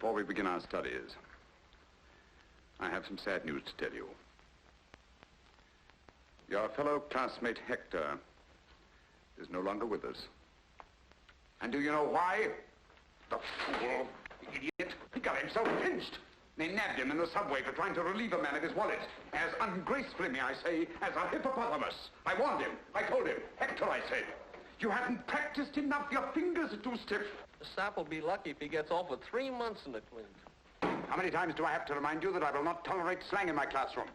Before we begin our studies, I have some sad news to tell you. Your fellow classmate Hector is no longer with us. And do you know why? The fool, the idiot, he got himself pinched. They nabbed him in the subway for trying to relieve a man of his wallet. As ungracefully, may I say, as a hippopotamus. I warned him. I told him. Hector, I said. You haven't practiced enough. Your fingers are too stiff. The sap will be lucky if he gets off with 3 months in the cleans. How many times do I have to remind you that I will not tolerate slang in my classroom?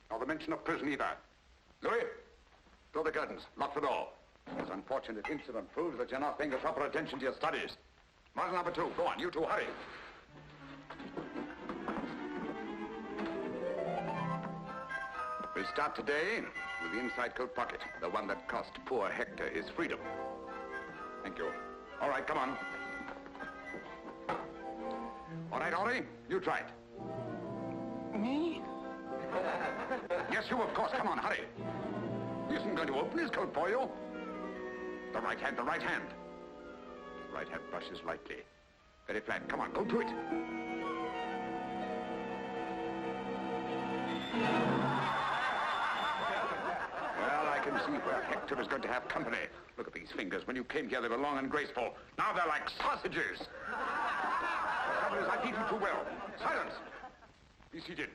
Nor the mention of prison either. Louis, draw the curtains. Lock the door. This unfortunate incident proves that you're not paying the proper attention to your studies. Model number 2. Go on, you two, hurry. We'll start today with the inside coat pocket, the one that cost poor Hector his freedom. Thank you. All right, come on. All right, Ori, you try it. Me? Yes, you, of course. Come on, hurry. He isn't going to open his coat for you. The right hand, the right hand. The right hand brushes lightly. Very flat. Come on, go to it. Well, I can see where Hector is going to have company. Look at these fingers. When you came here, they were long and graceful. Now they're like sausages. The trouble is, I beat you too well. Silence. Be seated.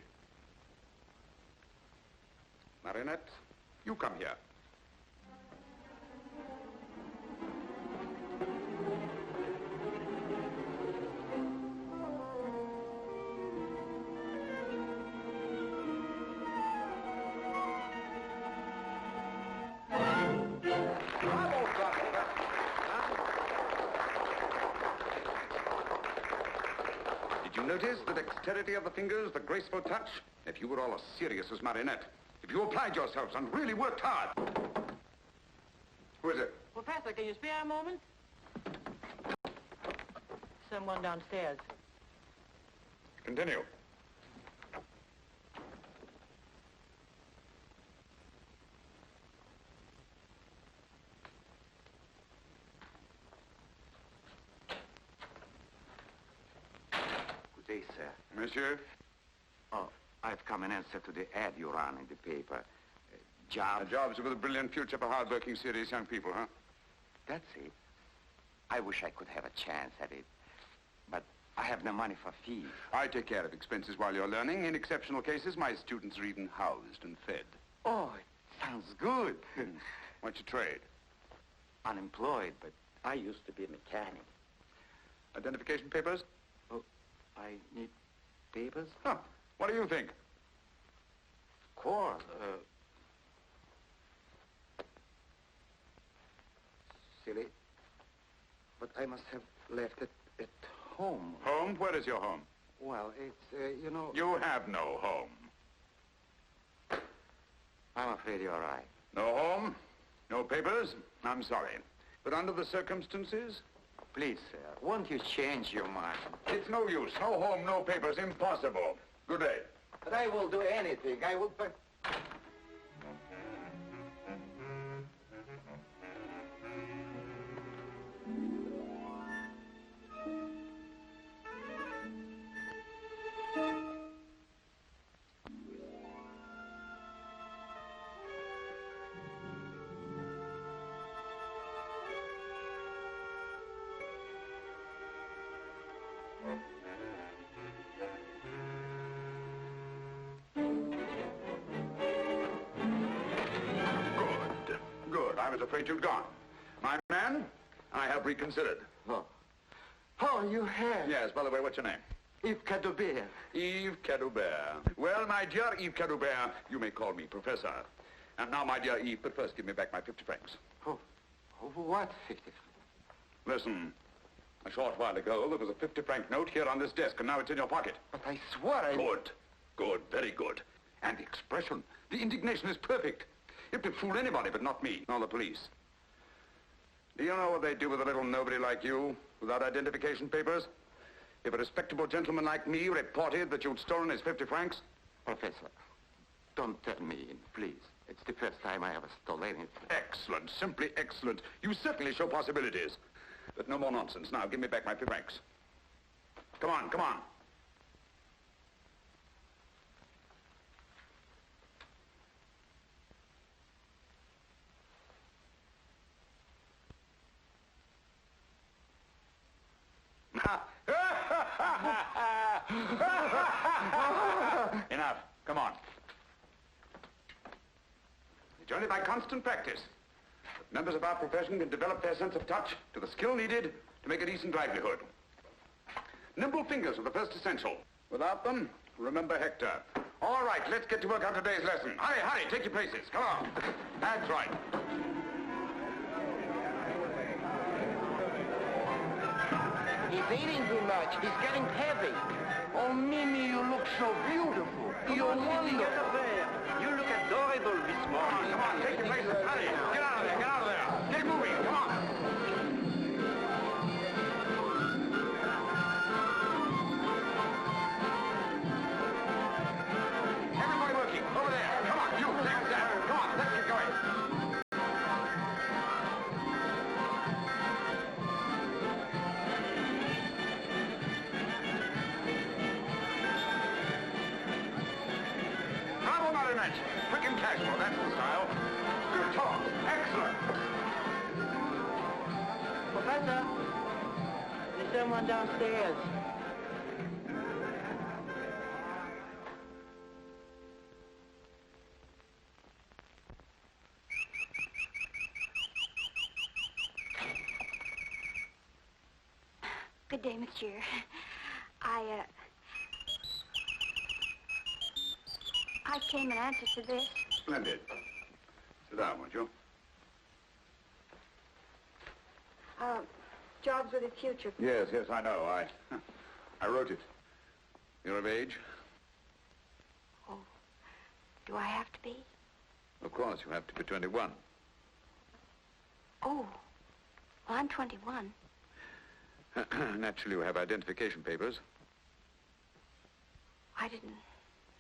Marinette, you come here. Did you notice the dexterity of the fingers, the graceful touch? If you were all as serious as Marinette, if you applied yourselves and really worked hard. Who is it? Professor, can you spare a moment? Someone downstairs. Continue. Good day, sir. Monsieur? Oh, I've come in answer to the ad you ran in the paper. Jobs. Jobs with a brilliant future for hard-working, serious young people, huh? That's it. I wish I could have a chance at it. But I have no money for fees. I take care of expenses while you're learning. In exceptional cases, my students are eaten, housed, and fed. Oh, it sounds good. What's your trade? Unemployed, but I used to be a mechanic. Identification papers? Oh, I need papers? Huh. What do you think? Of course. Silly. But I must have left it at home. Home? Where is your home? Well, it's, you know... You have no home. I'm afraid you're right. No home? No papers? I'm sorry. But under the circumstances... Please, sir, won't you change your mind? It's no use. No home, no papers. Impossible. Good day. But I will do anything. I will... Good. I was afraid you'd gone. My man, I have reconsidered. Oh. Oh, you have? Yes, by the way, what's your name? Yves Cadoubert. Yves Cadoubert. Well, my dear Yves Cadoubert, you may call me Professor. And now, my dear Yves, but first give me back my 50 francs. Oh, what 50 francs? Listen, a short while ago, there was a 50-franc note here on this desk, and now it's in your pocket. But I swore I... Good. Good, very good. And the expression, the indignation is perfect. It would fool anybody, but not me, nor the police. Do you know what they'd do with a little nobody like you, without identification papers? If a respectable gentleman like me reported that you'd stolen his 50 francs? Professor, don't turn me in, please. It's the first time I ever stole anything. Excellent, simply excellent. You certainly show possibilities. But no more nonsense. Now, give me back my 50 francs. Come on, come on. Enough. Come on. It's only by constant practice that members of our profession can develop their sense of touch to the skill needed to make a decent livelihood. Nimble fingers are the first essential. Without them, remember Hector. All right, let's get to work on today's lesson. Hurry, hurry, take your places. Come on. That's right. He's eating too much. He's getting heavy. Oh, Mimi, you look so beautiful. You're wonderful. You look adorable this morning. Come on, take your places. Hurry. Get out of there, get out of there. Get moving, come on. Everybody working. Over there. Come on, you. Take that. Come on, let's get going. Bravo, Marionette. Quick and casual, that's the style. Good talk. Excellent. Professor, there's someone downstairs. Good day, monsieur. I came in answer to this. Splendid. Sit down, won't you? Jobs with a future. Yes, yes, I know. I wrote it. You're of age? Oh, do I have to be? Of course, you have to be 21. Oh, well, I'm 21. Naturally, you have identification papers. I didn't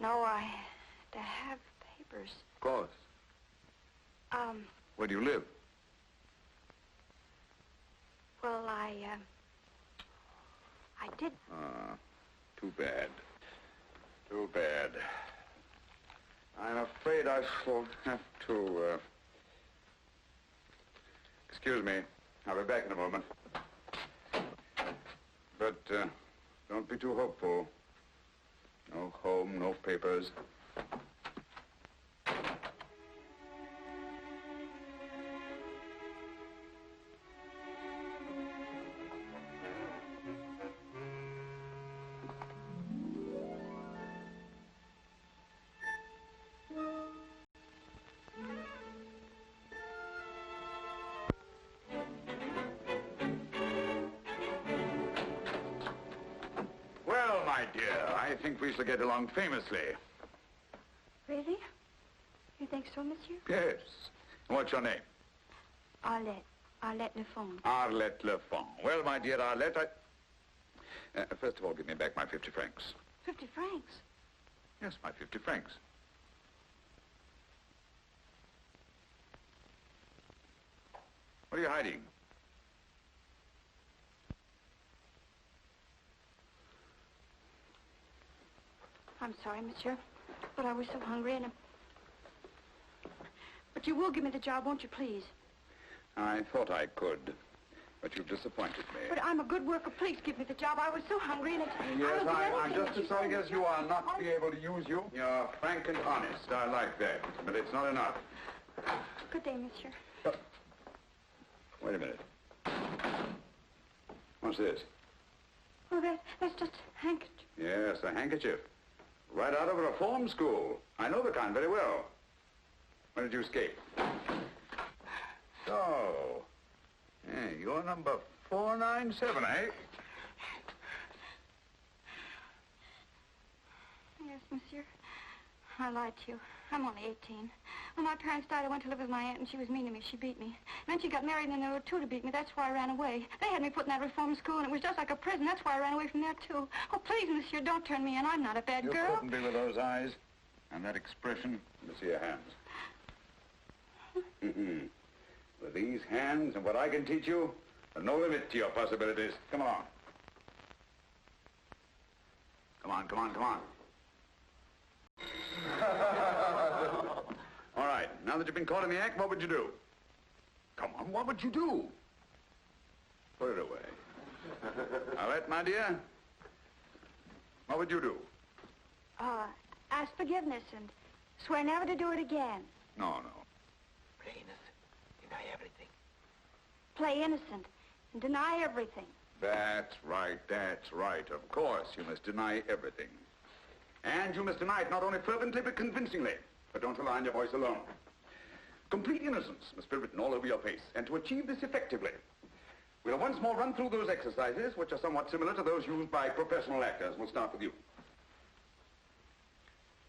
know I had to have papers. Of course. Where do you live? Well, I did. Too bad. Too bad. I'm afraid I shall have to, Excuse me. I'll be back in a moment. But, don't be too hopeful. No home, no papers. Well, my dear, I think we shall get along famously. Really? You think so, monsieur? Yes. What's your name? Arlette. Arlette Lefond. Arlette Lefond. Well, my dear Arlette, first of all, give me back my 50 francs. 50 francs? Yes, my 50 francs. What are you hiding? I'm sorry, monsieur, but I was so hungry and... But you will give me the job, won't you, please? I thought I could, but you've disappointed me. But I'm a good worker. Please give me the job. I was so hungry and it's... Yes, I'm just as as sorry as you are not to be able to use you. You're frank and honest. I like that, but it's not enough. Good day, monsieur. Wait a minute. What's this? Oh, that's just a handkerchief. Yes, a handkerchief. Right out of a reform school. I know the kind very well. When did you escape? So, you're number 497, eh? Yes, monsieur. I lied to you. I'm only 18. When my parents died, I went to live with my aunt, and she was mean to me. She beat me. And then she got married, and then there were two to beat me. That's why I ran away. They had me put in that reform school, and it was just like a prison. That's why I ran away from there, too. Oh, please, monsieur, don't turn me in. I'm not a bad You girl. couldn't be with those eyes and that expression. Let me see your hands. With these hands and what I can teach you, there's no limit to your possibilities. Come along. Come on, come on, come on. All right, now that you've been caught in the act, what would you do? Come on, what would you do? Put it away. Arlette, my dear, what would you do? Ask forgiveness and swear never to do it again. No. Play innocent. Deny everything. Play innocent and deny everything. That's right, that's right. Of course, you must deny everything. And you must deny it not only fervently, but convincingly. But don't rely on your voice alone. Complete innocence must be written all over your face. And to achieve this effectively, we'll once more run through those exercises, which are somewhat similar to those used by professional actors. We'll start with you.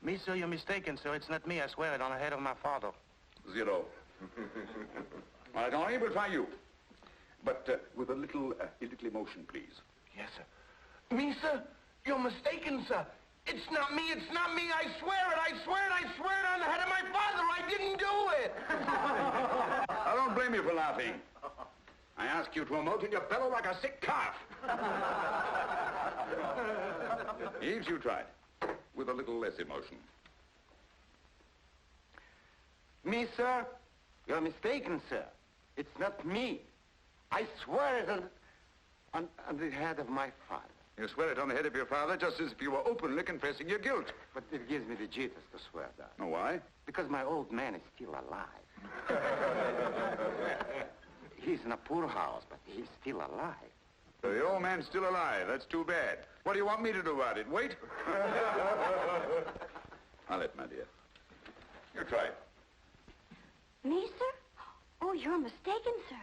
Me, sir, you're mistaken, sir. It's not me. I swear it on the head of my father. 0. All right, Henri, we'll try you. But with a little emotion, please. Yes, sir. Me, sir? You're mistaken, sir. It's not me. It's not me. I swear it. I swear it. I swear it on the head of my father. I didn't do it. I don't blame you for laughing. I ask you to emote and you bellow like a sick calf. Eves, you tried. With a little less emotion. Me, sir? You're mistaken, sir. It's not me. I swear it on the head of my father. You swear it on the head of your father just as if you were openly confessing your guilt. But it gives me the jitters to swear that. Oh, why? Because my old man is still alive. He's in a poor house, but he's still alive. So the old man's still alive. That's too bad. What do you want me to do about it? Wait? Arlette, my dear. You try it. Me, sir? Oh, you're mistaken, sir.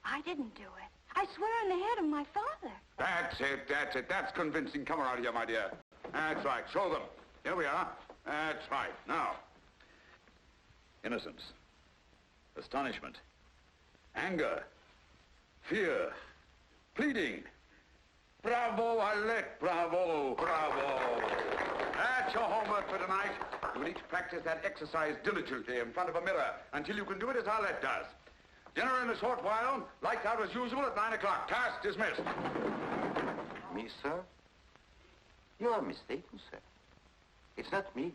I didn't do it. I swear on the head of my father. That's it, that's it. That's convincing. Come around here, my dear. That's right. Show them. Here we are. That's right. Now. Innocence. Astonishment. Anger. Fear. Pleading. Bravo, Arlette. Bravo, bravo. That's your homework for tonight. You will each practice that exercise diligently in front of a mirror until you can do it as Arlette does. Dinner in a short while. Lights out as usual at 9 o'clock. Task dismissed. Me, sir? You are mistaken, sir. It's not me.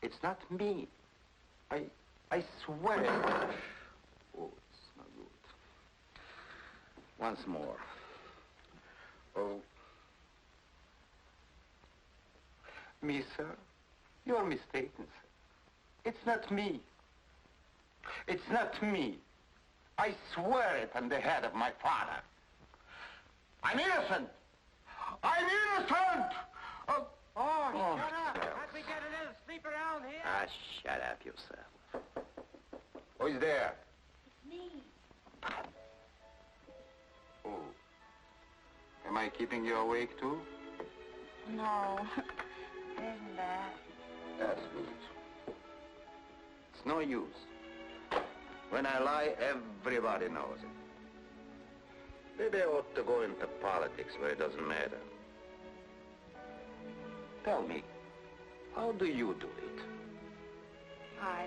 It's not me. I swear. Oh, it's not good. Once more. Oh. Me, sir? You are mistaken, sir. It's not me. It's not me. I swear it on the head of my father. I'm innocent. I'm innocent. Oh, shut up. sir. Can't we get a little sleep around here? Ah, shut up yourself. Who's there? Me. Oh. Am I keeping you awake, too? No. Isn't that? That's good. It's no use. When I lie, everybody knows it. Maybe I ought to go into politics where it doesn't matter. Tell me, how do you do it? I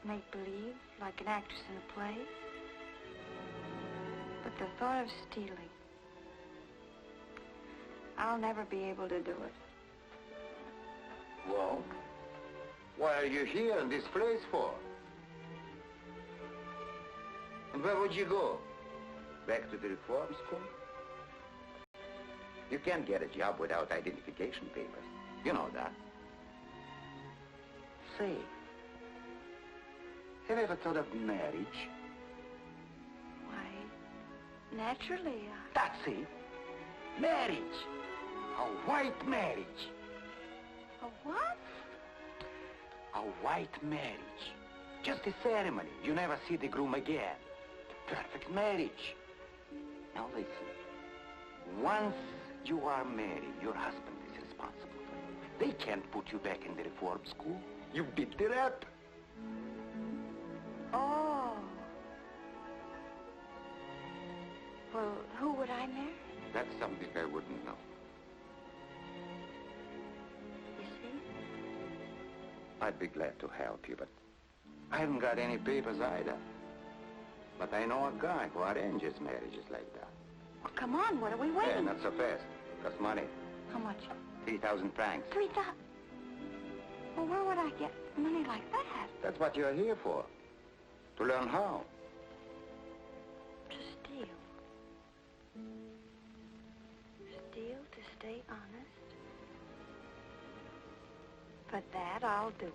make believe like an actress in a play. But the thought of stealing, I'll never be able to do it. Well, why are you here in this place for? And where would you go? Back to the reform school? You can't get a job without identification papers. You know that. Say, have you ever thought of marriage? Why, naturally, That's it. Marriage. A white marriage. A what? A white marriage. Just a ceremony. You never see the groom again. The perfect marriage. Now listen. Once you are married, your husband is responsible for you. They can't put you back in the reform school. You beat the rep. Oh. Well, who would I marry? That's something I wouldn't know. You see? I'd be glad to help you, but I haven't got any papers either. But I know a guy who arranges marriages like that. Well, come on, what are we Yeah, waiting? not so fast. Costs money. How much? 3,000 francs. 3,000? Well, where would I get money like that? That's what you're here for. To learn how. To steal. Steal to stay honest? For that, I'll do it.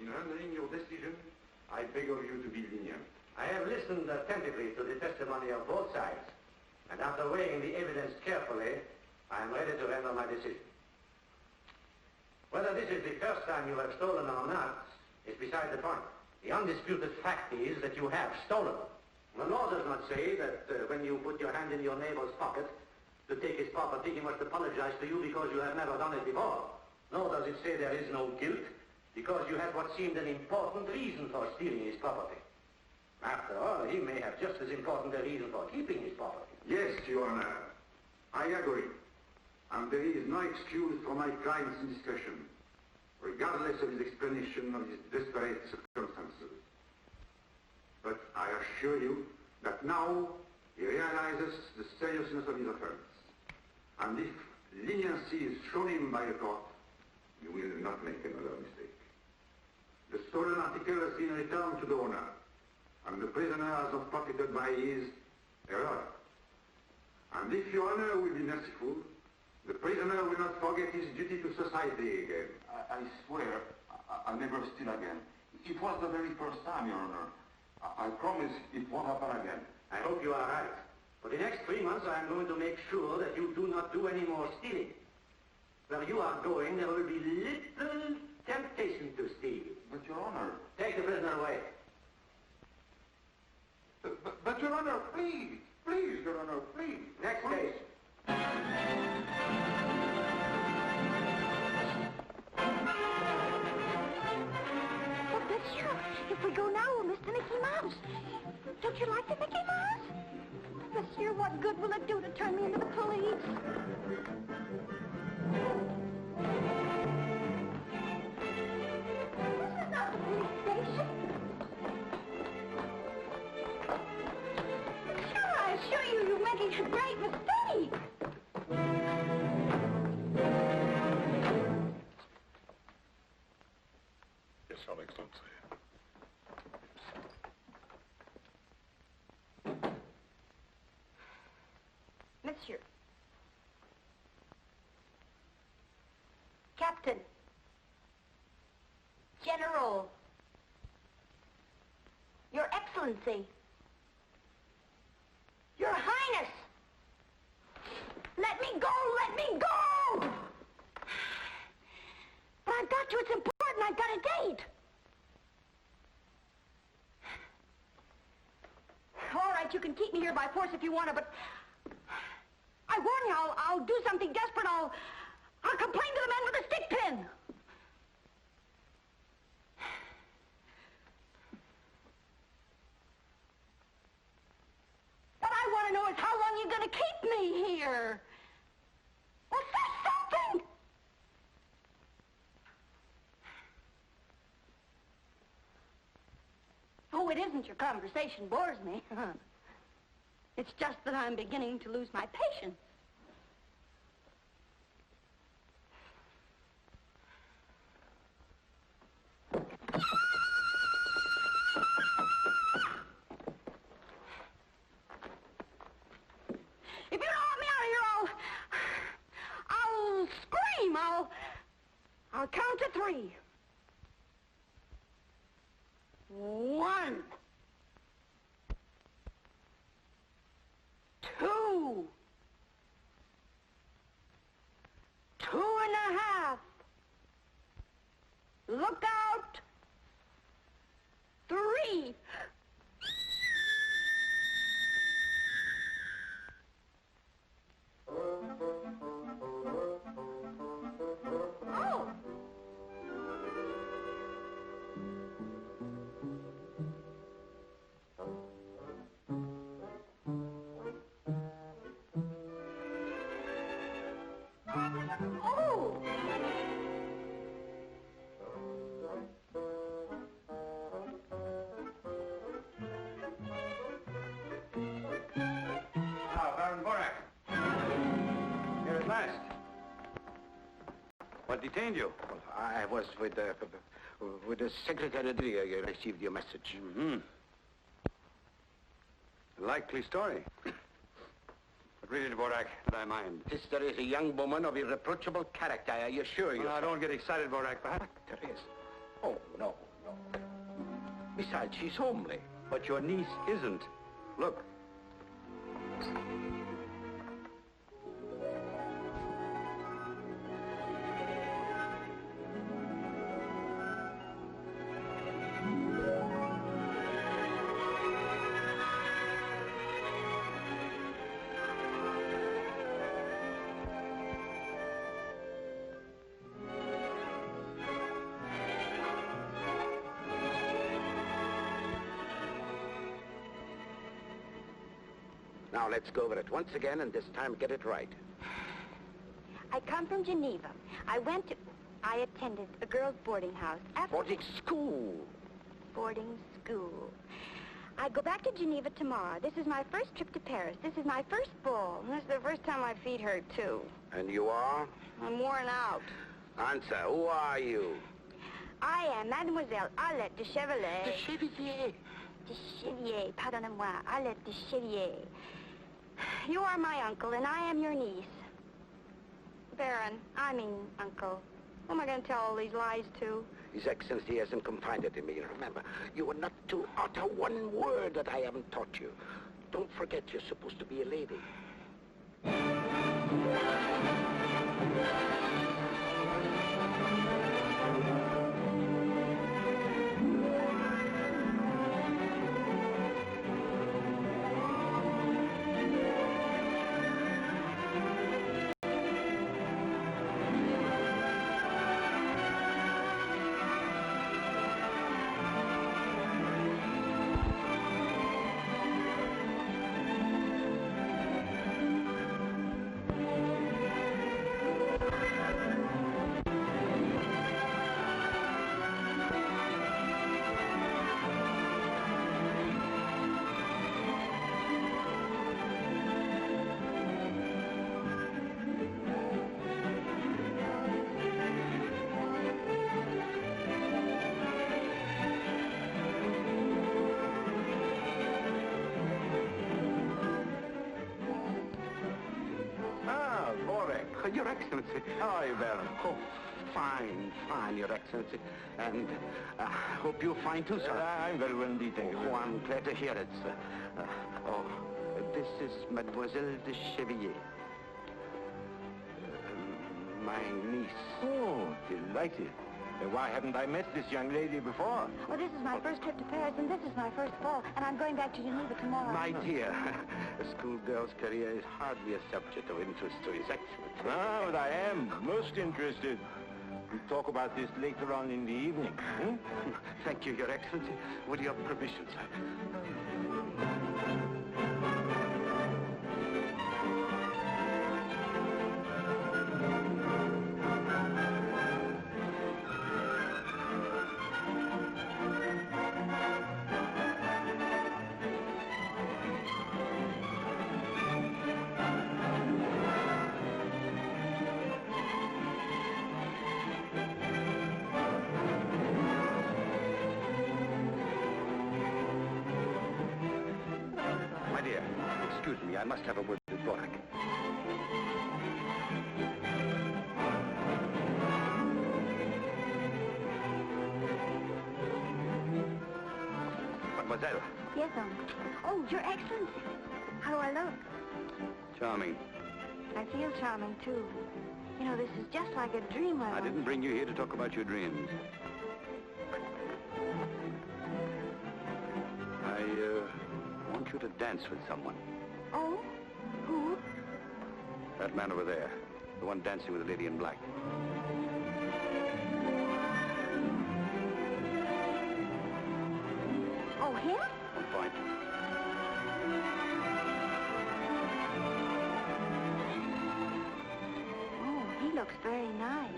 In rendering your decision, I beg of you to be lenient. I have listened attentively to the testimony of both sides, and after weighing the evidence carefully, I am ready to render my decision. Whether this is the first time you have stolen or not is beside the point. The undisputed fact is that you have stolen. The law does not say that when you put your hand in your neighbor's pocket to take his property, he must apologize to you because you have never done it before. Nor does it say there is no guilt because you had what seemed an important reason for stealing his property. After all, he may have just as important a reason for keeping his property. Yes, Your Honor. I agree. And there is no excuse for my client's indiscretion, regardless of his explanation of his desperate circumstances. But I assure you that now he realizes the seriousness of his offense. And if leniency is shown him by the court, you will not make another mistake. The stolen article has been returned to the owner, and the prisoner has not profited by his error. And if Your Honor will be merciful, the prisoner will not forget his duty to society again. I swear I'll never steal again. It was the very first time, Your Honor. I promise it won't happen again. I hope you are right. For the next 3 months, I am going to make sure that you do not do any more stealing. Where you are going, there will be little temptation to steal. But, Your Honor... Take the prisoner away. But Your Honor, please! Please, Your Honor, please! Next case. Well, monsieur, if we go now, we'll miss the Mickey Mouse. Don't you like the Mickey Mouse? Monsieur, what good will it do to turn me into the police? This is not the police station. Sure, I assure you, you're making a great mistake. Yes, Your Excellency. Monsieur. Captain. General. Your Excellency. Your Highness. Let me go! Let me go! But I've got to. It's important. I've got a date. All right, you can keep me here by force if you want to, but I warn you, I'll do something desperate. I'll complain to the man with the stick pin. What I want to know is how long you're going to keep me here. Well, say something. Oh, it isn't your conversation bores me. It's just that I'm beginning to lose my patience. If you don't want me out of here, I'll scream. I'll count to 3. 1, 2, 2.5. Look out. 3. Oh. Oh! Ah, Baron Borak. Here at last. What detained you? Well, I was with the secretary. I received your message. Mm-hmm. A likely story. But really, Borak, did I mind? Sister is a young woman of irreproachable character, I assure you. Well, now, don't get excited, Borak. Perhaps. Teresa. Oh, no. Besides, she's homely. But your niece isn't. Look. Now, let's go over it once again, and this time get it right. I come from Geneva. I attended a girls' boarding house. Boarding school. Boarding school. I go back to Geneva tomorrow. This is my first trip to Paris. This is my first ball. And this is the first time my feet hurt, too. And you are? I'm worn out. Answer, who are you? I am Mademoiselle Arlette de Chevalier. The Chevalier. De Chevalier, pardonnez-moi, Arlette de Chevalier. You are my uncle, and I am your niece. Baron, uncle. Who am I going to tell all these lies to? His Excellency hasn't confided in me. Remember, you are not to utter one word that I haven't taught you. Don't forget you're supposed to be a lady. Your Excellency. How are you, Baron? Oh, fine, Your Excellency. And I hope you're fine, too, sir. I'm very well indeed, thank you. Oh, I'm glad to hear it, sir. This is Mademoiselle de Chevalier. My niece. Oh, delighted. Why haven't I met this young lady before? Well, this is my first trip to Paris, and this is my first ball, and I'm going back to Geneva tomorrow. My dear, a schoolgirl's career is hardly a subject of interest to His Excellency. No, but I am most interested. We'll talk about this later on in the evening. Hmm? Thank you, Your Excellency. With your permission, sir. Excuse me, I must have a word with Borak. Mademoiselle. Yes, Uncle. Oh, Your Excellency. How do I look? Charming. I feel charming, too. You know, this is just like a dream I didn't bring you here to talk about your dreams. I want you to dance with someone. Oh? Who? That man over there. The one dancing with the lady in black. Oh, him? On point. Oh, he looks very nice.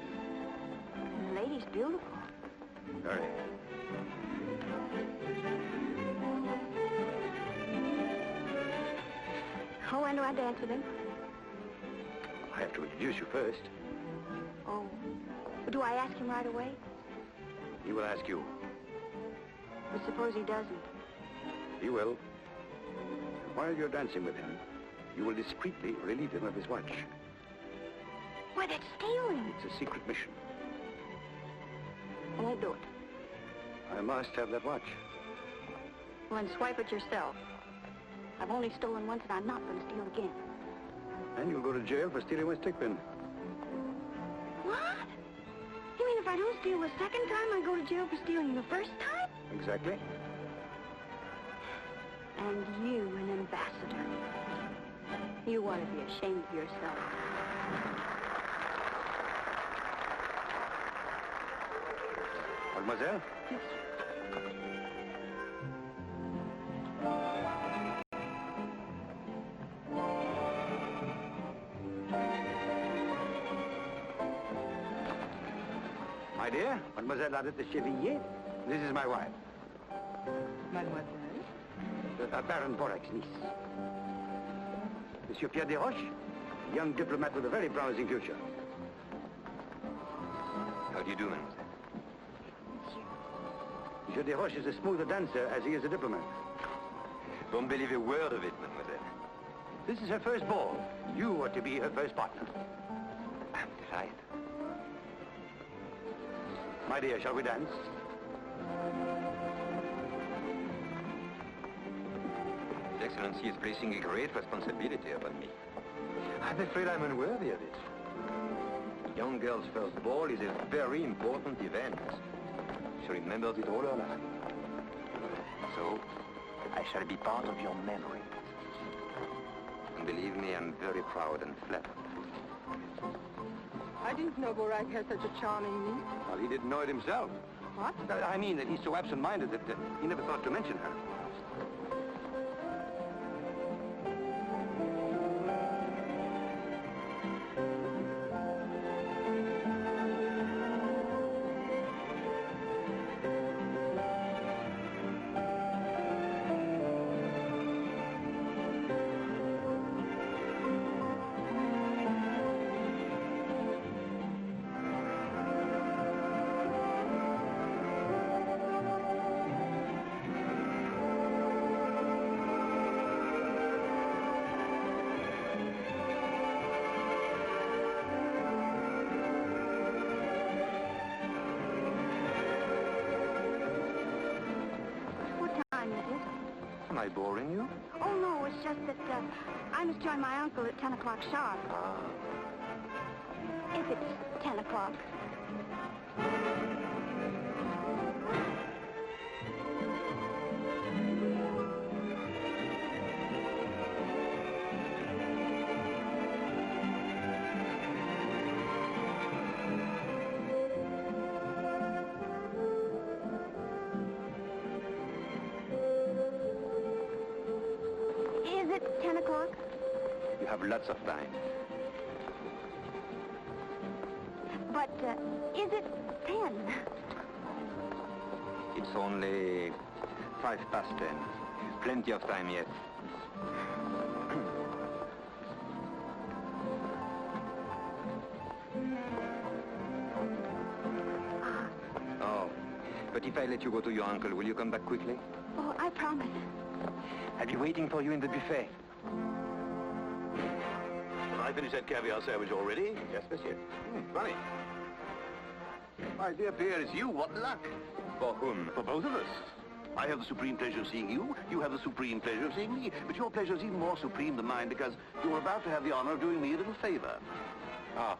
And the lady's beautiful. Very. Oh, when do I dance with him? I have to introduce you first. Oh. Do I ask him right away? He will ask you. But suppose he doesn't? He will. While you're dancing with him, you will discreetly relieve him of his watch. Why, that's stealing. It's a secret mission. I won't do it. I must have that watch. Well, then swipe it yourself. I've only stolen once, and I'm not going to steal again. And you'll go to jail for stealing my stick pin. What? You mean if I don't steal the second time, I go to jail for stealing the first time? Exactly. And you, an ambassador. You want to be ashamed of yourself. Mademoiselle? Yes. My dear, Mademoiselle Ladette de Chevillier, this is my wife. Mademoiselle? Baron Borak's niece. Monsieur Pierre Desroches, young diplomat with a very promising future. How do you do, mademoiselle? Monsieur Desroches is as smooth a dancer as he is a diplomat. Don't believe a word of it, mademoiselle. This is her first ball. You are to be her first partner. I'm delighted. My dear, shall we dance? His Excellency is placing a great responsibility upon me. I'm afraid I'm unworthy of it. A young girl's first ball is a very important event. She remembers it all her life. So, I shall be part of your memory. And believe me, I'm very proud and flattered. I didn't know Borak had such a charming niece. Well, he didn't know it himself. What? I mean that he's so absent-minded that he never thought to mention her. Am I boring you? Oh, no, it's just that I must join my uncle at 10 o'clock sharp. Ah. If it's 10 o'clock. it 10 o'clock? You have lots of time. But, is it 10? It's only 10:05. Plenty of time yet. Oh, but if I let you go to your uncle, will you come back quickly? Oh, I promise. I'll be waiting for you in the buffet. I finished that caviar sandwich already. Yes, monsieur. Funny. My dear Pierre, it's you. What luck. For whom? For both of us. I have the supreme pleasure of seeing you. You have the supreme pleasure of seeing me. But your pleasure is even more supreme than mine because you're about to have the honor of doing me a little favor. Ah.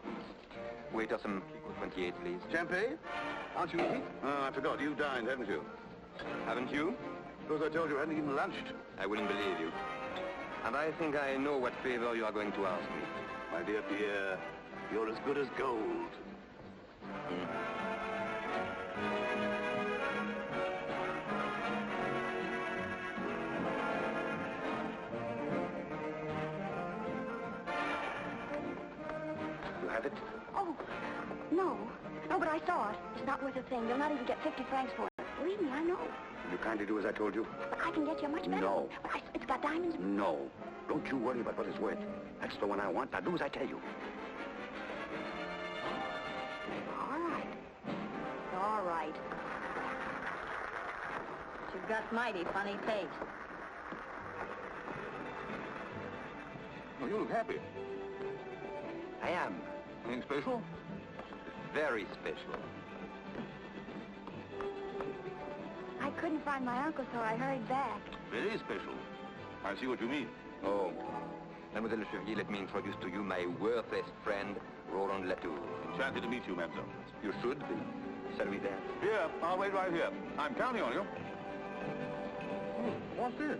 Waiter, some 28, please. Champagne? Aren't you eating? Oh, I forgot. You dined, haven't you? Haven't you? Because I told you I hadn't even lunched. I wouldn't believe you. And I think I know what favor you are going to ask me. My dear Pierre, you're as good as gold. You have it? Oh, no. No, but I saw it. It's not worth a thing. You'll not even get 50 francs for it. Believe me, I know. Will you kindly do as I told you? But I can get you a much better. No. But it's got diamonds. No. Don't you worry about what it's worth. That's the one I want. Now do as I tell you. All right. All right. You've got mighty funny taste. Oh, you look happy. I am. Anything special? Very special. I couldn't find my uncle, so I hurried back. Very special. I see what you mean. Oh. Mademoiselle Chevrier, let me introduce to you my worthless friend, Roland Latour. Enchanted to meet you, mademoiselle. You should be. Shall we dance? Here, I'll wait right here. I'm counting on you. Oh, what's this?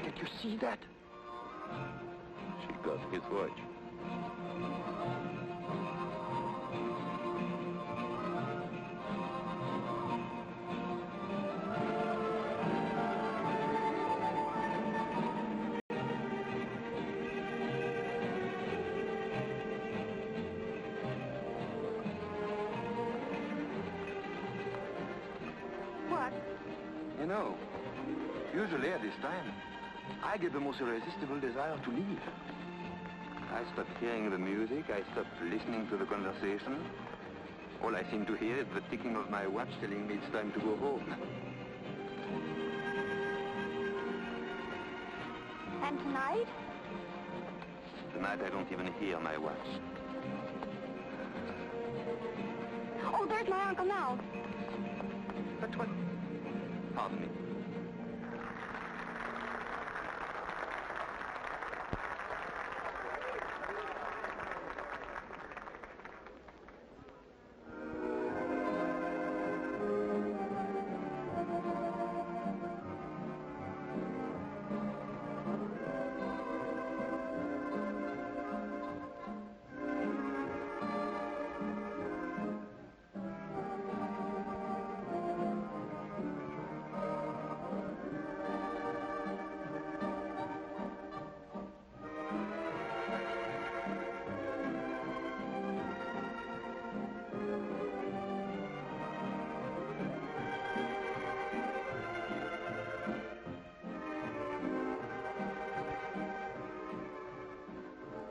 Did you see that? She got his watch. What? You know, usually at this time, I get the most irresistible desire to leave. I stop hearing the music, I stop listening to the conversation. All I seem to hear is the ticking of my watch telling me it's time to go home. And tonight? Tonight I don't even hear my watch. Oh, there's my uncle now. But what? Pardon me.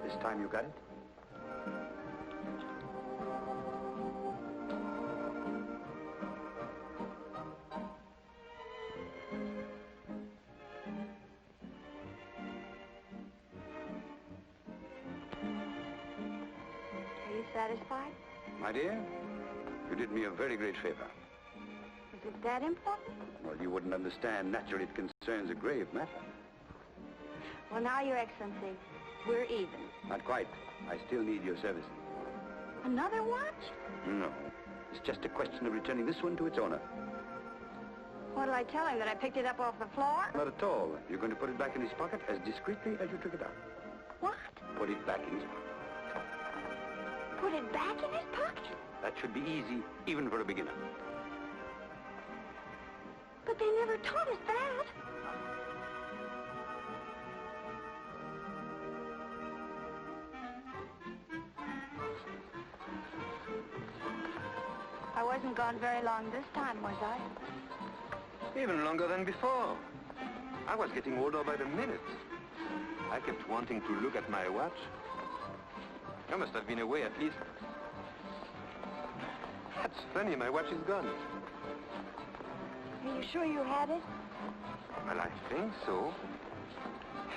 This time you got it? satisfied? My dear, you did me a very great favor. Is it that important? Well, you wouldn't understand. Naturally, it concerns a grave matter. Well, now, Your Excellency, we're even. Not quite. I still need your services. Another watch? No. It's just a question of returning this one to its owner. What'll I tell him, that I picked it up off the floor? Not at all. You're going to put it back in his pocket as discreetly as you took it out. What? Put it back in his pocket. Put it back in his pocket? That should be easy, even for a beginner. But they never taught us that. I wasn't gone very long this time, was I? Even longer than before. I was getting older by the minute. I kept wanting to look at my watch. I must have been away at least. That's funny, my watch is gone. Are you sure you had it? Well, I think so.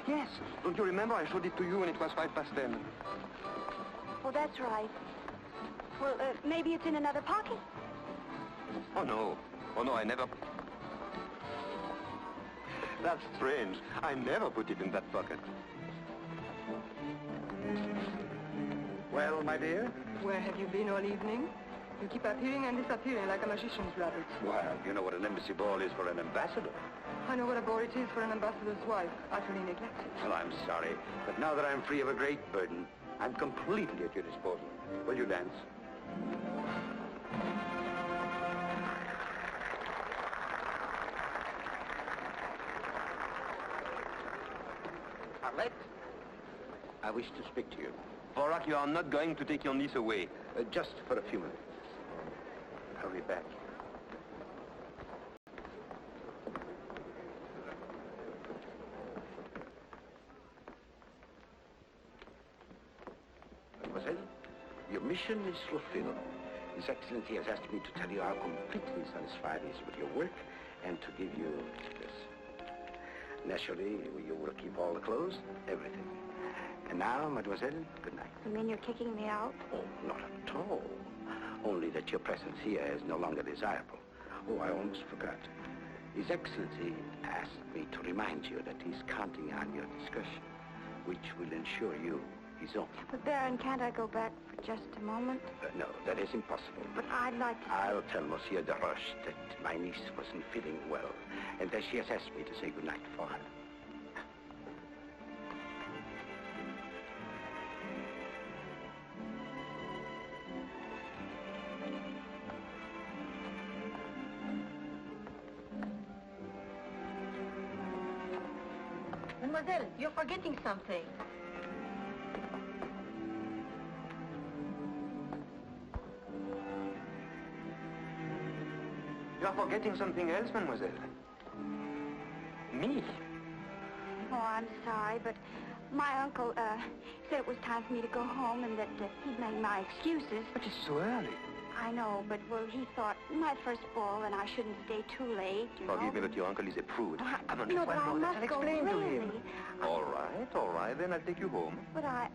Yes. Don't you remember I showed it to you when it was 10:05? Oh, that's right. Well, maybe it's in another pocket. Oh, no. Oh, no, I never... That's strange. I never put it in that pocket. Well, my dear? Where have you been all evening? You keep appearing and disappearing like a magician's rabbit. Well, you know what an embassy ball is for an ambassador. I know what a bore it is for an ambassador's wife, utterly neglected. Well, I'm sorry, but now that I'm free of a great burden, I'm completely at your disposal. Will you dance? Arlette, I wish to speak to you. Borak, you are not going to take your niece away. Just for a few minutes. I'll be back. Mademoiselle, your mission is fulfilled. His Excellency has asked me to tell you how completely satisfied he is with your work and to give you this. Naturally, you will keep all the clothes, everything. And now, Mademoiselle, good night. You mean you're kicking me out? Oh, not at all. Only that your presence here is no longer desirable. Oh, I almost forgot. His Excellency asked me to remind you that he's counting on your discretion, which will ensure you his own. But Baron, can't I go back for just a moment? No, that is impossible. But I'd like to... I'll tell Monsieur de Roche that my niece wasn't feeling well, and that she has asked me to say goodnight for her. Mademoiselle, you're forgetting something. You are forgetting something else, mademoiselle. Me? Oh, I'm sorry, but my uncle, said it was time for me to go home and that he'd made my excuses. But it's so early. I know, but, well, he thought my first ball and I shouldn't stay too late, you know. Forgive me, but your uncle is a prude. Come on, No, just but one I more. must I'll go, explain to really. him. All right, then I'll take you home. But I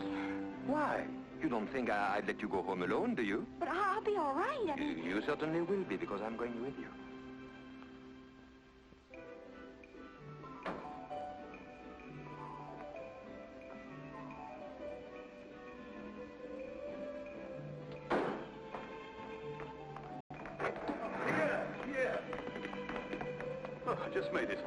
can't. Why? You don't think I'd let you go home alone, do you? But I'll be all right. I mean... You certainly will be, because I'm going with you. Here. Oh, I just made it.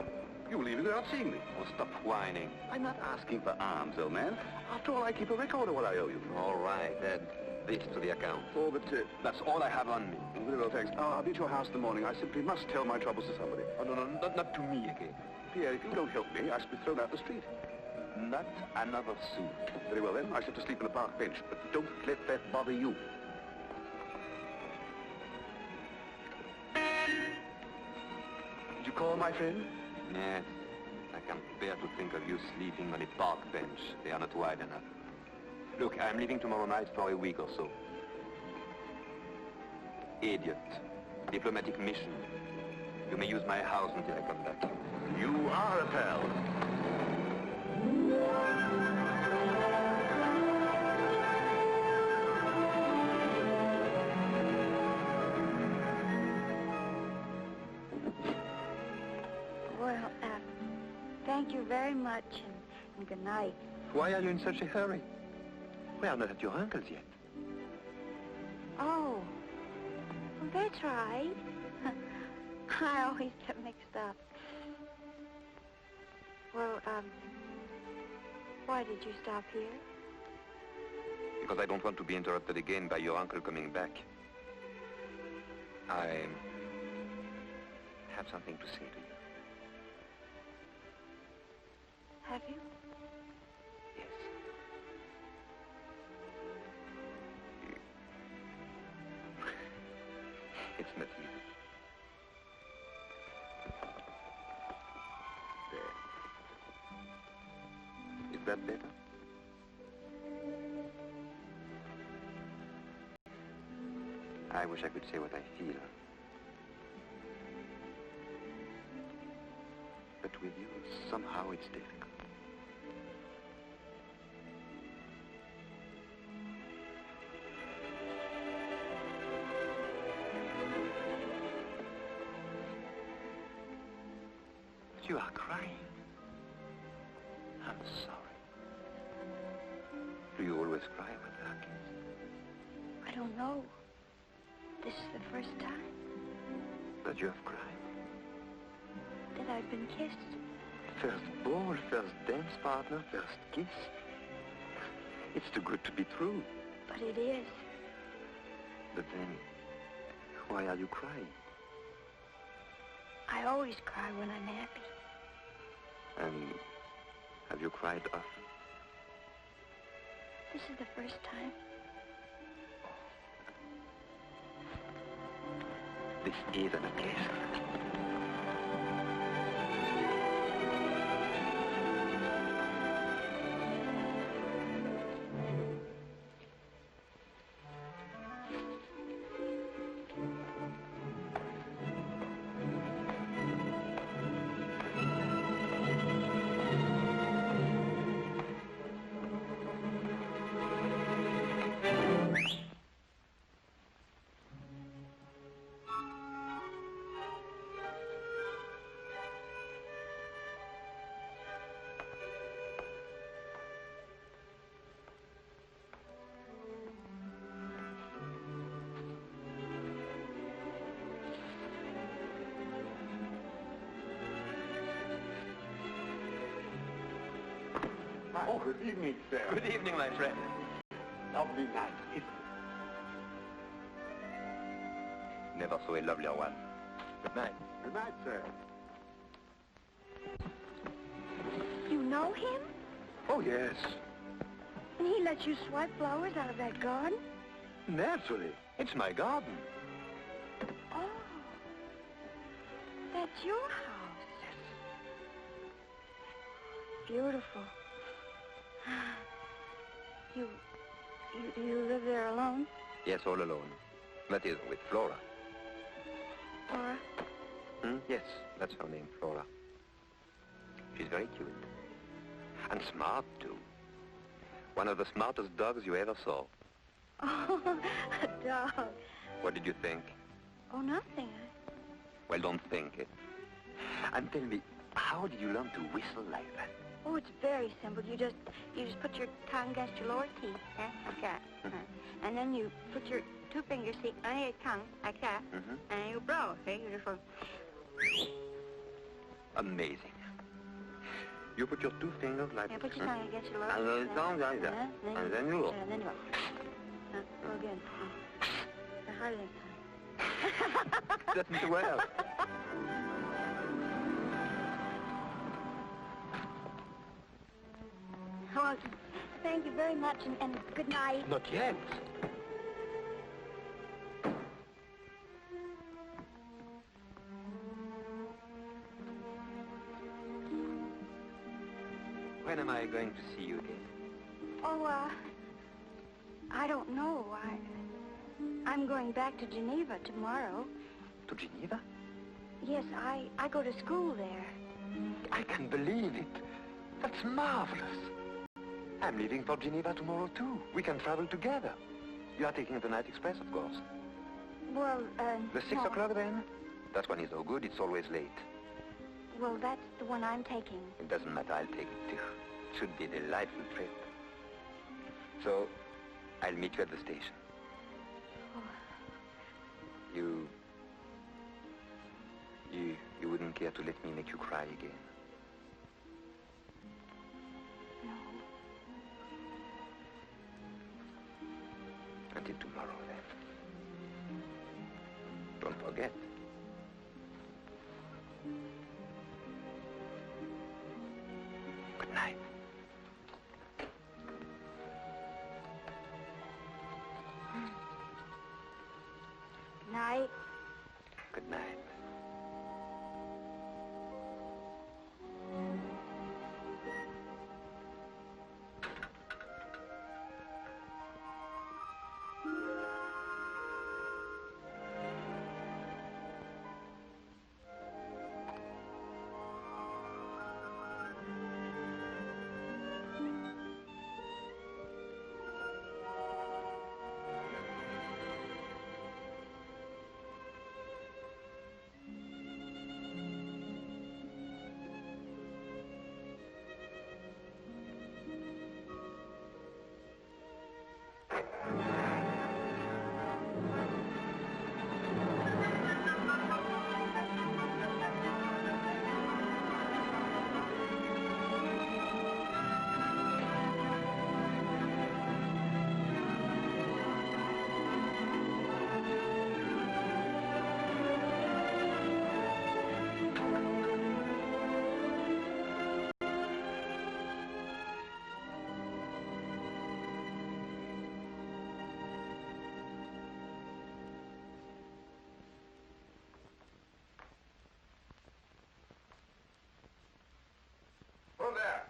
You leave without seeing me. Oh, stop whining. I'm not asking for alms, old man. After all, I keep a record of what I owe you. All right, add this to the account. Oh, but... That's all I have on me. Very well, thanks. I'll be at your house in the morning. I simply must tell my troubles to somebody. Oh, no, not to me again. Pierre, if you don't help me, I shall be thrown out the street. Not another sou. Very well, then. I shall have to sleep on a park bench. But don't let that bother you. Did you call, my friend? Yes. I can't bear to think of you sleeping on a park bench. They are not wide enough. Look, I'm leaving tomorrow night for a week or so. Idiot. Diplomatic mission. You may use my house until I come back. You are a pal. Well, thank you very much, and good night. Why are you in such a hurry? We are not at your uncle's yet. Oh, well, that's right. I always get mixed up. Well, why did you stop here? Because I don't want to be interrupted again by your uncle coming back. I have something to say to you. Have you? Yes. It's not easy. There. Is that better? I wish I could say what I feel. But with you, somehow it's difficult. But you are crying. I'm sorry. Do you always cry when you are kissed? I don't know. This is the first time That you have cried? that I've been kissed. First ball, first dance partner, first kiss. It's too good to be true. But it is. But then, why are you crying? I always cry when I'm happy. And have you cried often? This is the first time. This is an occasion. Oh, good evening, sir. Good evening, my friend. Lovely night, isn't it? Never saw a lovelier one. Good night. Good night, sir. You know him? Oh, yes. And he lets you swipe flowers out of that garden? Naturally. It's my garden. Oh. That's your house. Beautiful. You live there alone? Yes, all alone. That is, with Flora. Flora? Yes, that's her name, Flora. She's very cute. And smart, too. One of the smartest dogs you ever saw. Oh, a dog. What did you think? Oh, nothing. Well, don't think it. And tell me, how did you learn to whistle like that? Oh, it's very simple. You just put your tongue against your lower teeth, like that. And then you put your two fingers, see, on your tongue, like that. And you blow, see, you just go. Amazing. You put your two fingers like Yeah, put your tongue against your lower and teeth. the tongue like that. And then you go. And then you go. Go again. Harder next time. Doesn't well. Well, thank you very much, and good night. Not yet. When am I going to see you again? Oh, I don't know. I'm going back to Geneva tomorrow. To Geneva? Yes, I go to school there. I can believe it. That's marvelous. I'm leaving for Geneva tomorrow, too. We can travel together. You are taking the night express, of course. Well, The 6 no. o'clock, then? That one is no good. It's always late. Well, that's the one I'm taking. It doesn't matter, I'll take it too. It should be a delightful trip. So, I'll meet you at the station. Oh. You wouldn't care to let me make you cry again? No. Until tomorrow, then. Don't forget. Good night. Night. Good night. Who's there?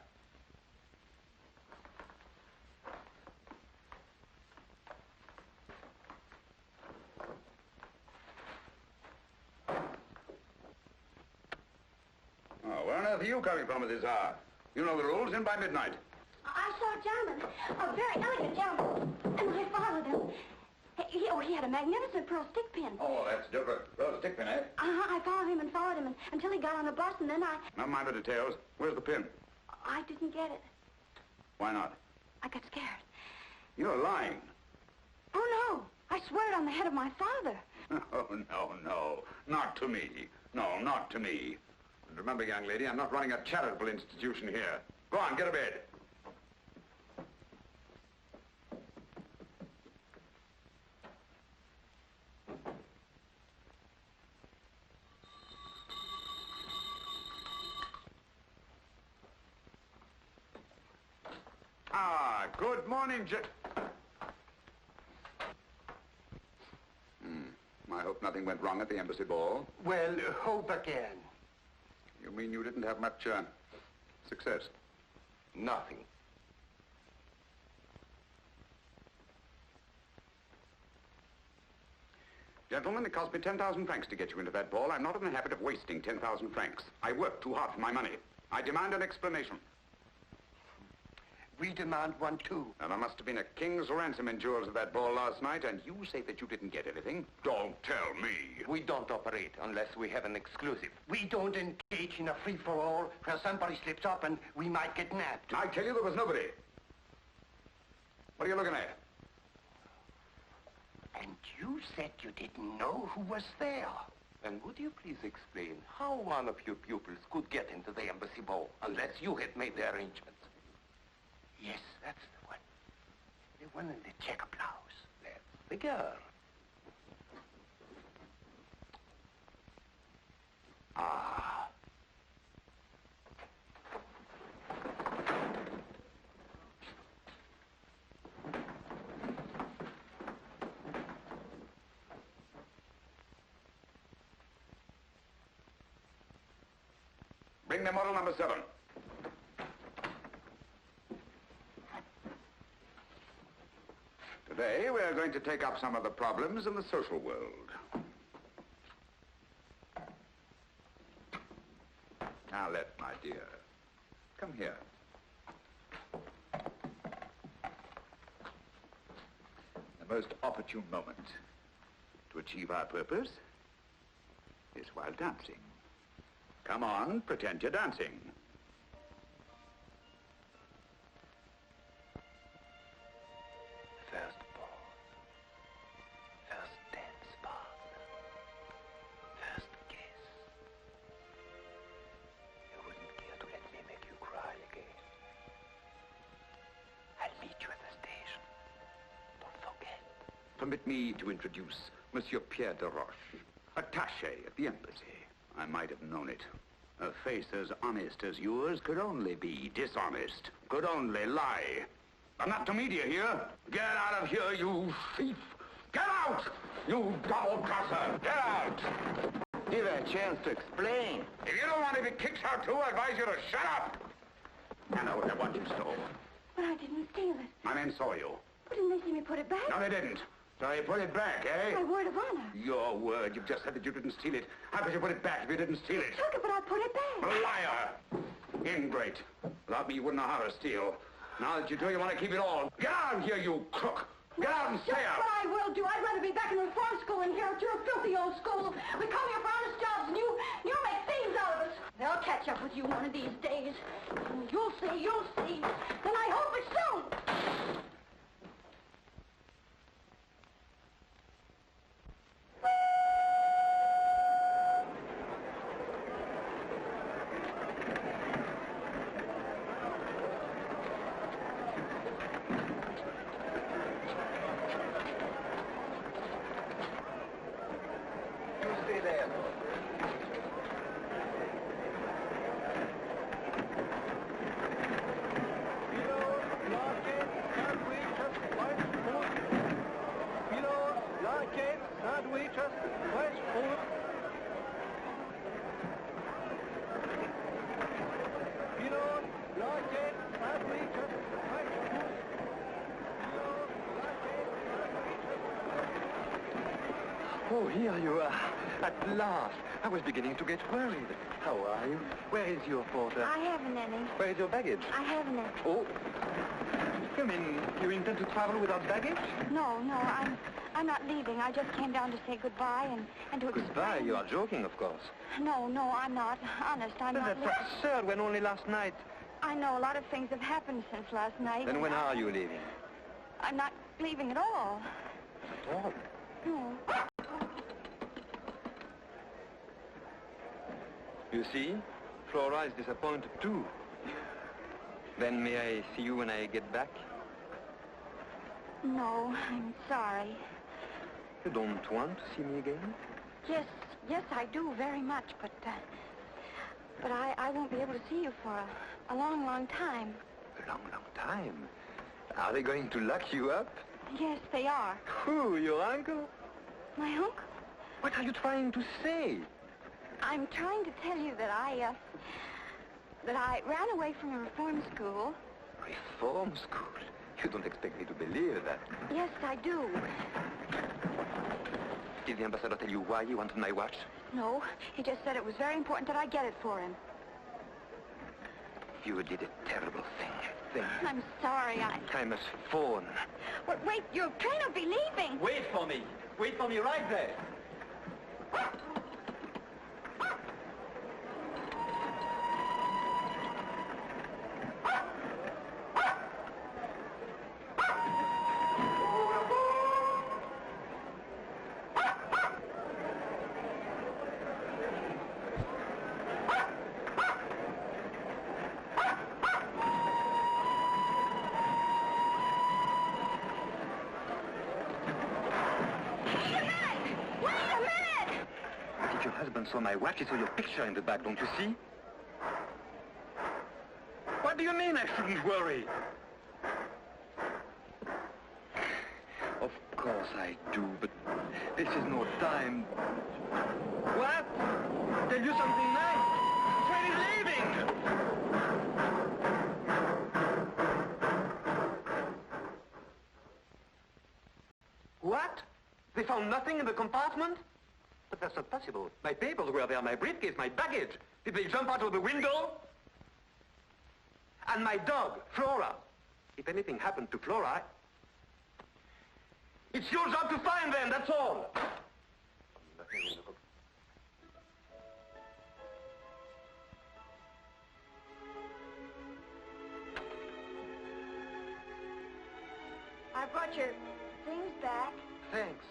Oh, where on earth are you coming from at this hour? You know the rules, in by midnight. I saw a gentleman, a very elegant gentleman, and I followed him. He had a magnificent pearl stick pin. Oh, that's different. Well, stick pin, eh? I followed him until he got on a bus, and then Never mind the details. Where's the pin? I didn't get it. Why not? I got scared. You're lying. Oh, no. I swear it on the head of my father. Oh, no. Not to me. No, not to me. And remember, young lady, I'm not running a charitable institution here. Go on, get to bed. Good morning, I hope nothing went wrong at the embassy ball. Well, hope again. You mean you didn't have much, success? Nothing. Gentlemen, it cost me 10,000 francs to get you into that ball. I'm not in the habit of wasting 10,000 francs. I worked too hard for my money. I demand an explanation. We demand one, too. Now, there must have been a king's ransom in jewels at that ball last night, and you say that you didn't get anything? Don't tell me. We don't operate unless we have an exclusive. We don't engage in a free-for-all where somebody slips up and we might get nabbed. I tell you, there was nobody. What are you looking at? And you said you didn't know who was there. And would you please explain how one of your pupils could get into the embassy ball unless you had made the arrangements? Yes, that's the one. The one in the checker blouse. That's the girl. Ah. Bring the model number 7. Today, we are going to take up some of the problems in the social world. Now, my dear, come here. The most opportune moment to achieve our purpose is while dancing. Come on, pretend you're dancing. First ball. First dance partner. First kiss. You wouldn't care to let me make you cry again. I'll meet you at the station. Don't forget. Permit me to introduce Monsieur Pierre de Roche, attaché at the embassy. I might have known it. A face as honest as yours could only be dishonest, could only lie. I'm not to meet you here. Get out of here, you thief! Get out! You double-crosser! Get out! Give her a chance to explain. If you don't want to be kicked out too, I advise you to shut up! I know what you stole. But I didn't steal it. My men saw you. But didn't they see me put it back? No, they didn't. So you put it back, eh? My word of honor. Your word. You've just said that you didn't steal it. How could you put it back if you didn't steal it? Took it, but I put it back. Liar! Ingrate. Without me, you wouldn't know how to steal. Now that you do, you want to keep it all. Get out of here, you crook! Get out and stay out! That's what I will do. I'd rather be back in the reform school than here at your filthy old school. We come here for honest jobs, and you make thieves out of us. They'll catch up with you one of these days. You'll see, you'll see. And I hope it's soon. Oh, here you are. At last. I was beginning to get worried. How are you? Where is your porter? I haven't any. Where is your baggage? I haven't any. Oh. You mean you intend to travel without baggage? No, I'm not leaving. I just came down to say goodbye and to explain. Goodbye? You are joking, of course. No, I'm not. Honest, I'm But not. that's absurd when only last night. I know a lot of things have happened since last night. Then when are you leaving? I'm not leaving at all. At all? No. You see, Flora is disappointed too. Then may I see you when I get back? No, I'm sorry. You don't want to see me again? Yes, I do very much, but I won't be able to see you for a long, long time. A long, long time? Are they going to lock you up? Yes, they are. Who, your uncle? My uncle? What are you trying to say? I'm trying to tell you that I ran away from a reform school. Reform school? You don't expect me to believe that. Yes, I do. Did the ambassador tell you why he wanted my watch? No, he just said it was very important that I get it for him. You did a terrible thing. I'm sorry, I must phone. Wait, your train will be leaving. Wait for me. Wait for me right there. So my watch is with your picture in the back, don't you see? What do you mean I shouldn't worry? Of course I do, but this is no time. What? Tell you something nice? The train is leaving! What? They found nothing in the compartment? But that's not possible. My papers were there, my briefcase, my baggage. Did they jump out of the window? And my dog, Flora. If anything happened to Flora, it's your job to find them, that's all. brought your things back. Thanks.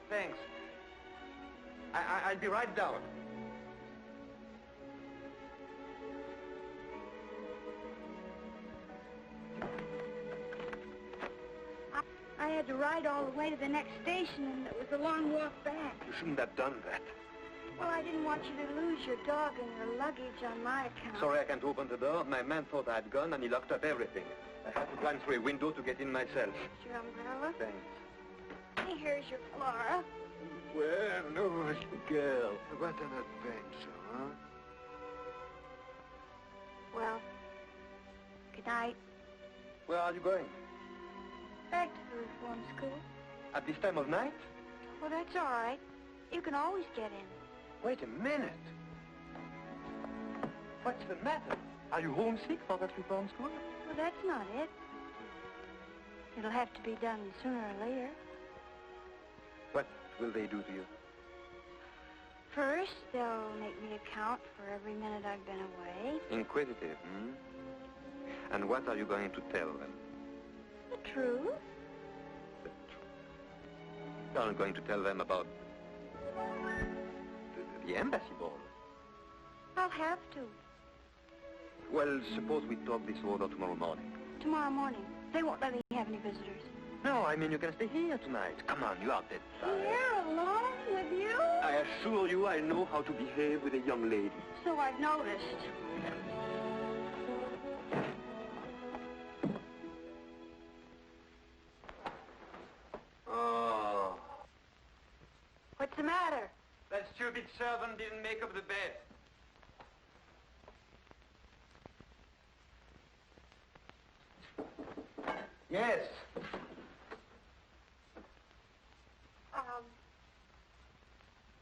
Thanks. I'll be right down. I had to ride all the way to the next station, and it was a long walk back. You shouldn't have done that. Well, I didn't want you to lose your dog and your luggage on my account. Sorry I can't open the door. My man thought I had gone, and he locked up everything. I had to climb through a window to get in myself. Your umbrella? Thanks. Hey, here's your Flora. Well, no, little girl. What an adventure, huh? Well, good night. Where are you going? Back to the reform school. At this time of night? Well, that's all right. You can always get in. Wait a minute. What's the matter? Are you homesick for that reform school? Well, that's not it. It'll have to be done sooner or later. What will they do to you? First, they'll make me account for every minute I've been away. Inquisitive, hmm? And what are you going to tell them? The truth. You're not going to tell them about the embassy ball? I'll have to. Well, suppose we talk this over tomorrow morning. Tomorrow morning. They won't let me have any visitors. No, I mean you can stay here tonight. Come on, you are dead tired. Here, alone with you? I assure you I know how to behave with a young lady. So I've noticed. Oh. What's the matter? That stupid servant didn't make up the bed. Yes.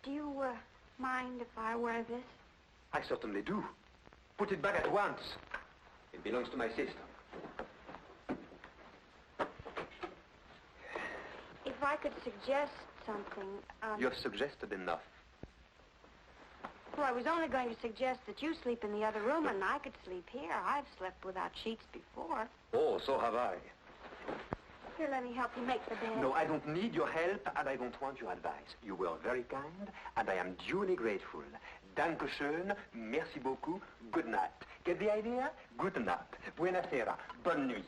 Do you, mind if I wear this? I certainly do. Put it back at once. It belongs to my sister. If I could suggest something, You have suggested enough. Well, I was only going to suggest that you sleep in the other room and I could sleep here. I've slept without sheets before. Oh, so have I. Here, let me help you make the bed. No, I don't need your help, and I don't want your advice. You were very kind, and I am duly grateful. Dankeschön, merci beaucoup, good night. Get the idea? Good night. Buena sera. Bonne nuit.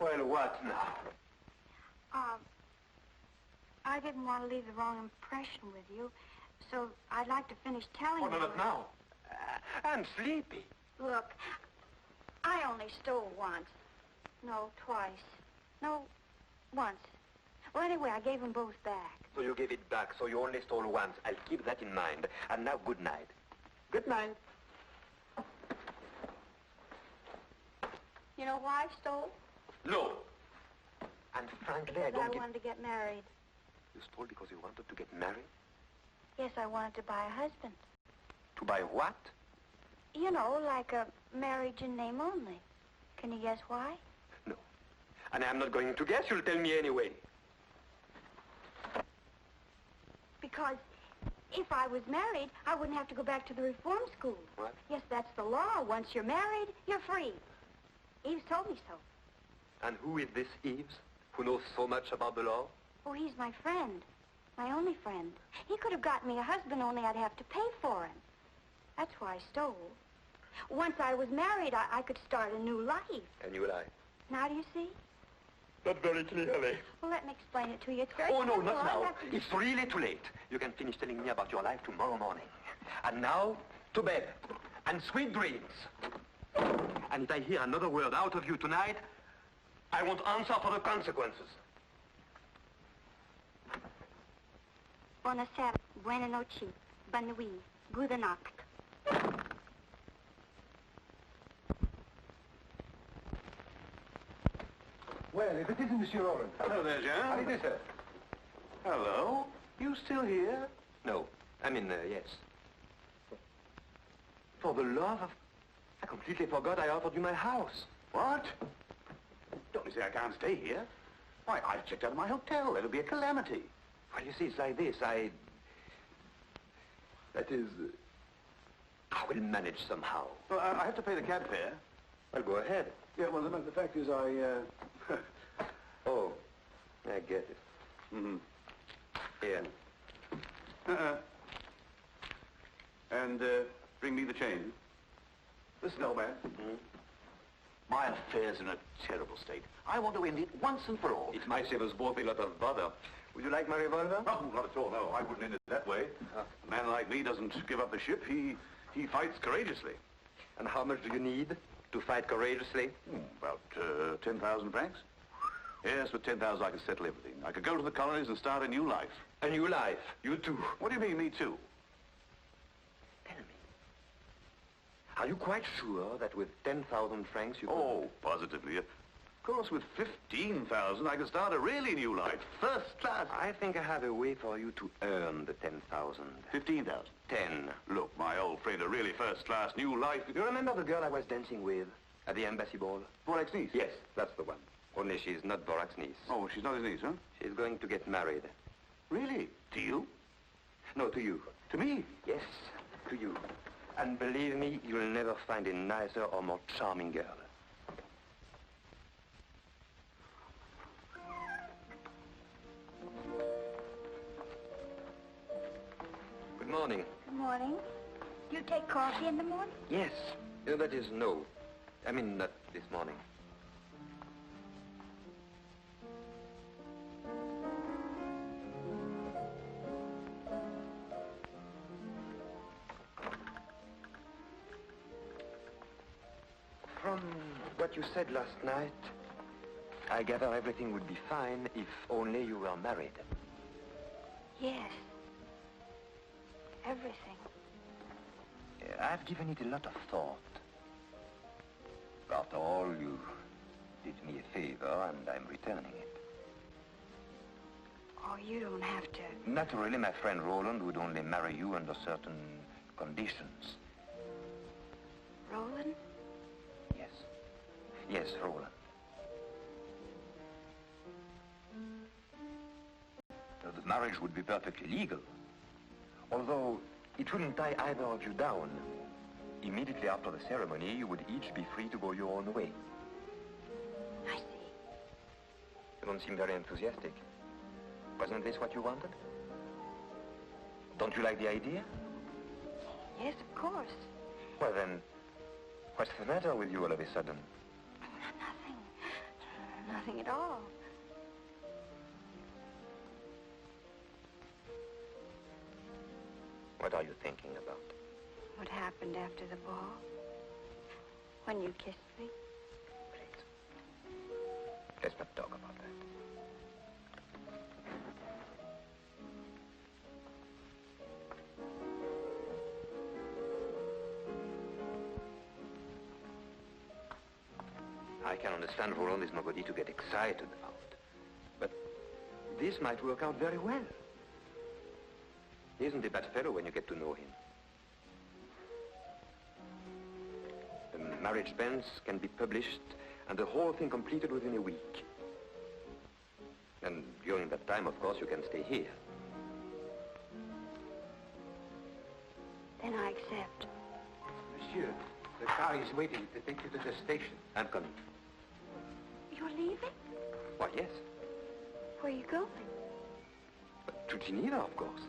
Well, what now? I didn't want to leave the wrong impression with you, so I'd like to finish telling you. No, not now. I'm sleepy. Look, I only stole once. No, twice. No, once. Well, anyway, I gave them both back. So you gave it back, so you only stole once. I'll keep that in mind. And now, good night. Good night. You know why I stole? No. And frankly, I Because don't I wanted to get married. You stole because you wanted to get married? Yes, I wanted to buy a husband. To buy what? You know, like a marriage in name only. Can you guess why? No. And I'm not going to guess. You'll tell me anyway. Because if I was married, I wouldn't have to go back to the reform school. What? Yes, that's the law. Once you're married, you're free. Eves told me so. And who is this Eves, who knows so much about the law? Oh, he's my friend. My only friend. He could have gotten me a husband, only I'd have to pay for him. That's why I stole. Once I was married, I could start a new life. A new life. Now do you see? Not very clearly. Well, let me explain it to you. It's very Oh, no, simple. not now. It's really too late. You can finish telling me about your life tomorrow morning. And now, to bed. And sweet dreams. And if I hear another word out of you tonight, I won't answer for the consequences. Buonasera, buona noche, bonne nuit, gute Nacht. Well, if it isn't Monsieur Owen. Hello there, Jean. How do you do, sir? Hello. You still here? No. I mean, yes. For the love of... I completely forgot I offered you my house. What? Don't you say I can't stay here? Why, I've checked out of my hotel. It'll be a calamity. Well, you see, it's like this. That is... I will manage somehow. Well, I have to pay the cab fare. Well, go ahead. Yeah, well, the fact is Oh, I get it. Mm-hmm. Here. And bring me the change. Listen, old man. Mm-hmm. My affair's in a terrible state. I want to end it once and for all. It might save us both a lot of bother. Would you like my revolver? Oh, not at all, no. I wouldn't end it that way. A man like me doesn't give up the ship. He fights courageously. And how much do you need to fight courageously? About 10,000 francs. Yes, with 10,000 I could settle everything. I could go to the colonies and start a new life. A new life? You too? What do you mean, me too? Tell me. Are you quite sure that with 10,000 francs you could... Oh, positively. Of course, with 15,000 I could start a really new life. First class. I think I have a way for you to earn the 10,000. 15,000. 10. Look, my old friend, a really first-class new life. You remember the girl I was dancing with at the embassy ball? Borak's niece? Yes, that's the one. Only she's not Borak's niece. Oh, she's not his niece, huh? She's going to get married. Really? To you? No, to you. To me? Yes, to you. And believe me, you'll never find a nicer or more charming girl. Good morning. Good morning. Do you take coffee in the morning? Yes. That is no. I mean, not this morning. From what you said last night, I gather everything would be fine if only you were married. Yes. Everything. I've given it a lot of thought. After all, you did me a favor, and I'm returning it. Oh, you don't have to. Naturally, my friend Roland would only marry you under certain conditions. Roland? Yes. Yes, Roland. The marriage would be perfectly legal. Although it wouldn't tie either of you down. Immediately after the ceremony, you would each be free to go your own way. I see. You don't seem very enthusiastic. Wasn't this what you wanted? Don't you like the idea? Yes, of course. Well then, what's the matter with you all of a sudden? Nothing. Nothing at all. What are you thinking about? What happened after the ball? When you kissed me? Please. Let's not talk about that. I can understand Roland is nobody to get excited about. But this might work out very well. He isn't a bad fellow when you get to know him. The marriage banns can be published and the whole thing completed within a week. And during that time, of course, you can stay here. Then I accept. Monsieur, the car is waiting to take you to the station. I'm coming. You're leaving? Why, yes. Where are you going? To Geneva, of course.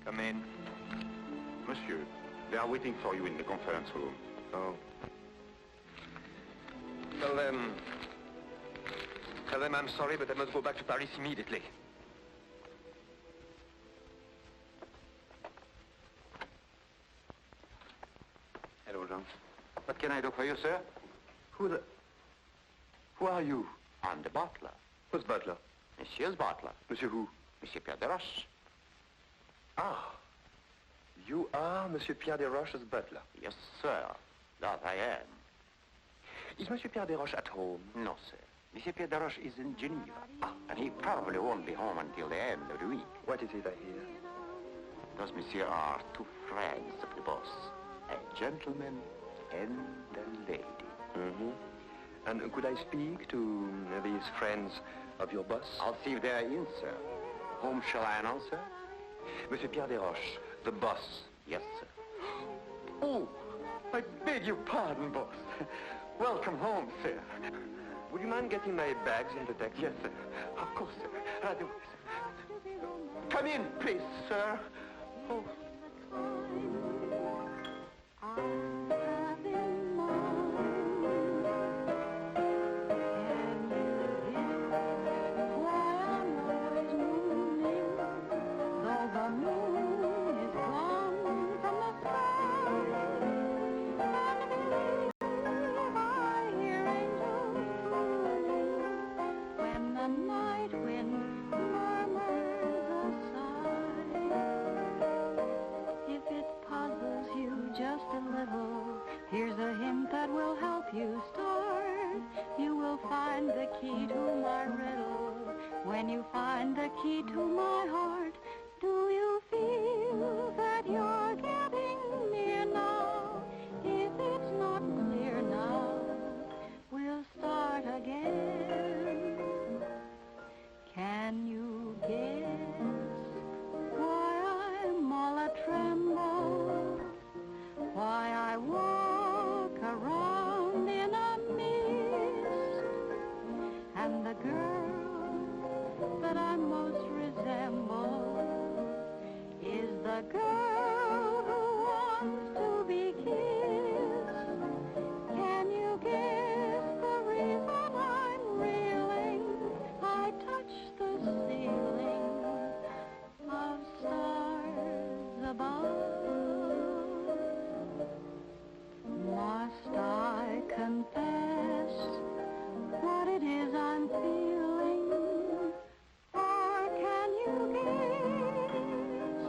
Come in. Monsieur, they are waiting for you in the conference room. Oh. Tell them I'm sorry, but I must go back to Paris immediately. can I do for you, sir? Who are you? I'm the butler. Who's butler? Monsieur's butler. Monsieur who? Monsieur Pierre de Roche. Ah. You are Monsieur Pierre de Roche's butler. Yes, sir. That I am. Is Monsieur Pierre de Roche at home? No, sir. Monsieur Pierre de Roche is in Geneva. And he probably won't be home until the end of the week. What is it I hear? Those, monsieur, are two friends of the boss. A gentleman and a lady. Mm-hmm. And could I speak to these friends of your boss? I'll see if they're in, sir. Whom shall I announce, sir? Monsieur Pierre de Roche, the boss. Yes, sir. Oh, I beg your pardon, boss. Welcome home, sir. Would you mind getting my bags in the taxi? Yes, sir. Of course, sir. Right away, sir. Come in, please, sir. Oh. Here's a hint that will help you start. You will find the key to my riddle. When you find the key to my heart, do you feel that you're getting near now? If it's not clear now, we'll start again. Can you guess why I'm all a-tremble? Why I walk around in a mist, and the girl that I most resemble is the girl who wants to be kissed. Can you guess the reason I'm reeling? I touch the ceiling of stars above. Must I confess what it is I'm feeling? Or can you guess?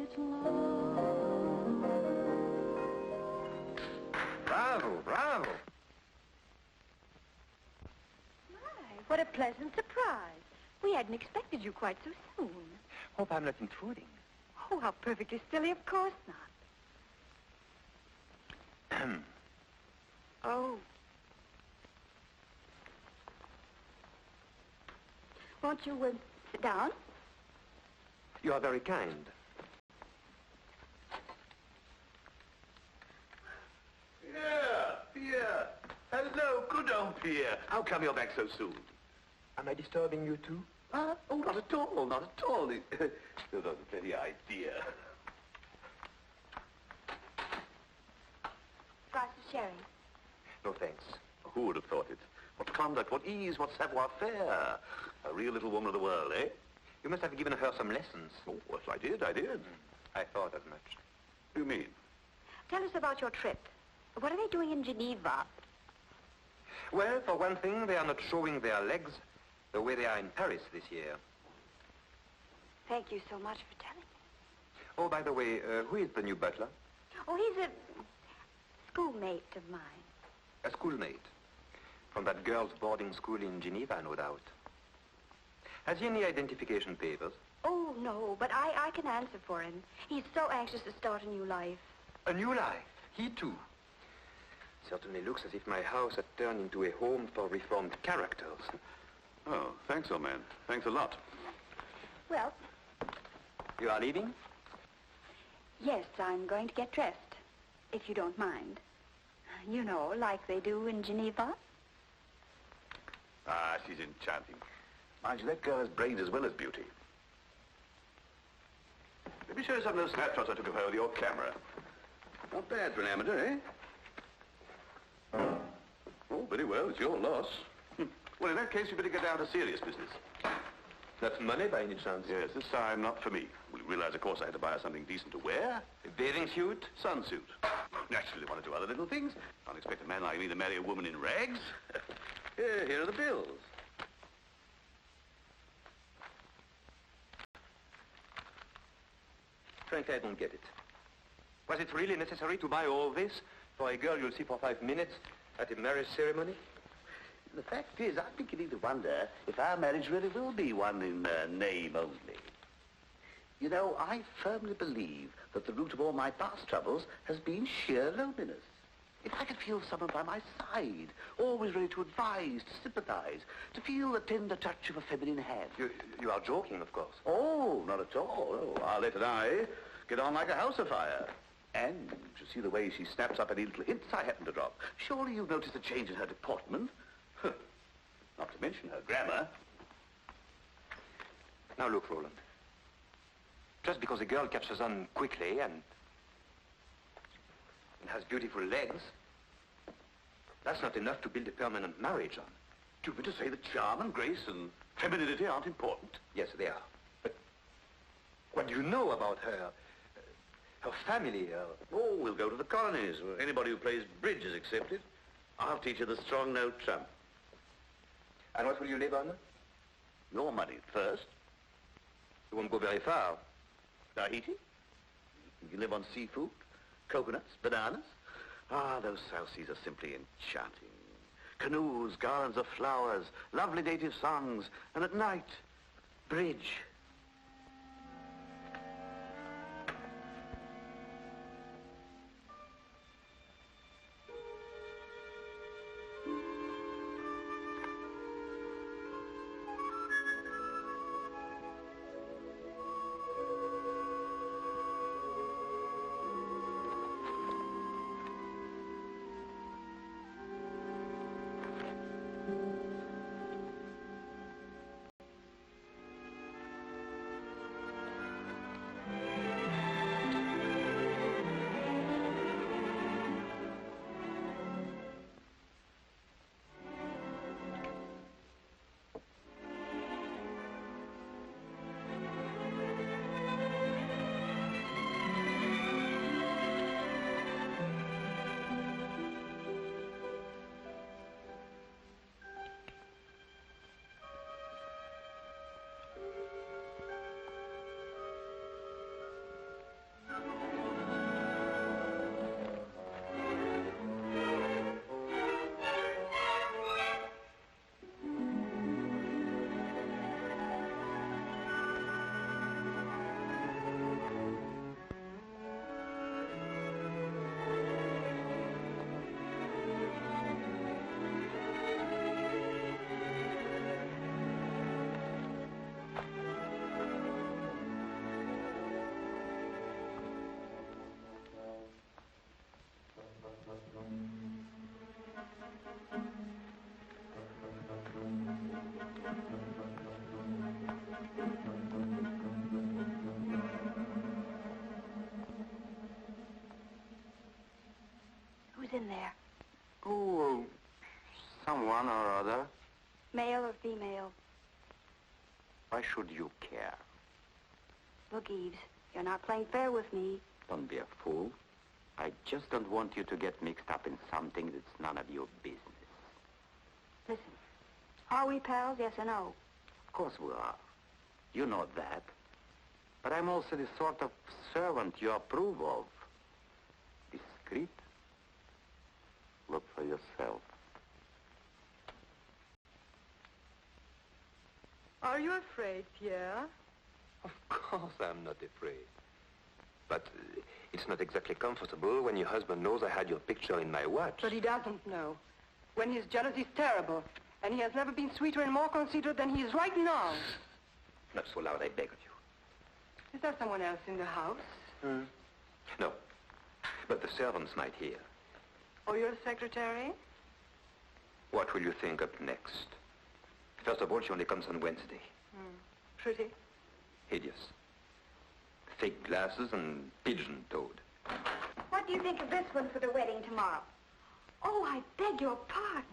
It's love. Bravo, bravo. My, what a pleasant surprise. We hadn't expected you quite so soon. Hope I'm not intruding. Oh, how perfectly silly. Of course not. Oh. Won't you sit down? You are very kind. Pierre. Hello, good old Pierre. How come you're back so soon? Am I disturbing you too? Oh, not at all, not at all. You don't have any idea. Glass of sherry. No, thanks. Who would have thought it? What conduct, what ease, what savoir-faire. A real little woman of the world, eh? You must have given her some lessons. Oh, yes, I did. I thought as much. What do you mean? Tell us about your trip. What are they doing in Geneva? Well, for one thing, they are not showing their legs the way they are in Paris this year. Thank you so much for telling me. Oh, by the way, who is the new butler? Oh, he's a schoolmate of mine. A schoolmate. From that girls' boarding school in Geneva, no doubt. Has he any identification papers? Oh, no, but I can answer for him. He's so anxious to start a new life. A new life? He too? Certainly looks as if my house had turned into a home for reformed characters. Oh, thanks, old man. Thanks a lot. Well, You are leaving? yes, I'm going to get dressed, if you don't mind. You know, like they do in Geneva. Ah, she's enchanting. Mind you, that girl has brains as well as beauty. Let me show you some of those snapshots I took of her with your camera. Not bad for an amateur, eh? Oh, very well. It's your loss. Well, in that case, you better get down to serious business. That's money by any chance? Yes, this time not for me. We realized, of course, I had to buy her something decent to wear. Bathing suit? Sunsuit. Naturally, one or two other little things. Can't expect a man like me to marry a woman in rags. Here are the bills. Frankly, I don't get it. Was it really necessary to buy all this for a girl you'll see for 5 minutes at a marriage ceremony? The fact is, I'm beginning to wonder if our marriage really will be one in name only. You know, I firmly believe that the root of all my past troubles has been sheer loneliness. If I could feel someone by my side, always ready to advise, to sympathize, to feel the tender touch of a feminine hand. You are joking, of course. Oh, not at all. Oh, Arlette and I get on like a house afire. And to see the way she snaps up any little hints I happen to drop. Surely you've noticed a change in her deportment. Not to mention her grammar. Now look, Roland. Just because a girl catches on quickly and has beautiful legs, that's not enough to build a permanent marriage on. Do you mean to say that charm and grace and femininity aren't important? Yes, they are. But what do you know about her? Her family, Oh, we'll go to the colonies, where anybody who plays bridge is accepted. I'll teach you the strong note trump. And what will you live on? Your money first. You won't go very far. Tahiti? You live on seafood, coconuts, bananas. Ah, those South Seas are simply enchanting. Canoes, garlands of flowers, lovely native songs, and at night, bridge. Who's in there? Oh, someone or other. Male or female? Why should you care? Look, Eves, you're not playing fair with me. Don't be a fool. I just don't want you to get mixed up in something that's none of your business. Listen, are we pals, yes or no? Of course we are. You know that. But I'm also the sort of servant you approve of. Discreet. Look for yourself. Are you afraid, Pierre? Of course I'm not afraid. But it's not exactly comfortable when your husband knows I had your picture in my watch. But he doesn't know. When he's jealous, he's terrible. And he has never been sweeter and more considerate than he is right now. Not so loud, I beg of you. Is there someone else in the house? No. But the servants might hear. Or your secretary? What will you think up next? First of all, she only comes on Wednesday. Pretty. Hideous. Fake glasses and pigeon-toed. What do you think of this one for the wedding tomorrow? Oh, I beg your pardon.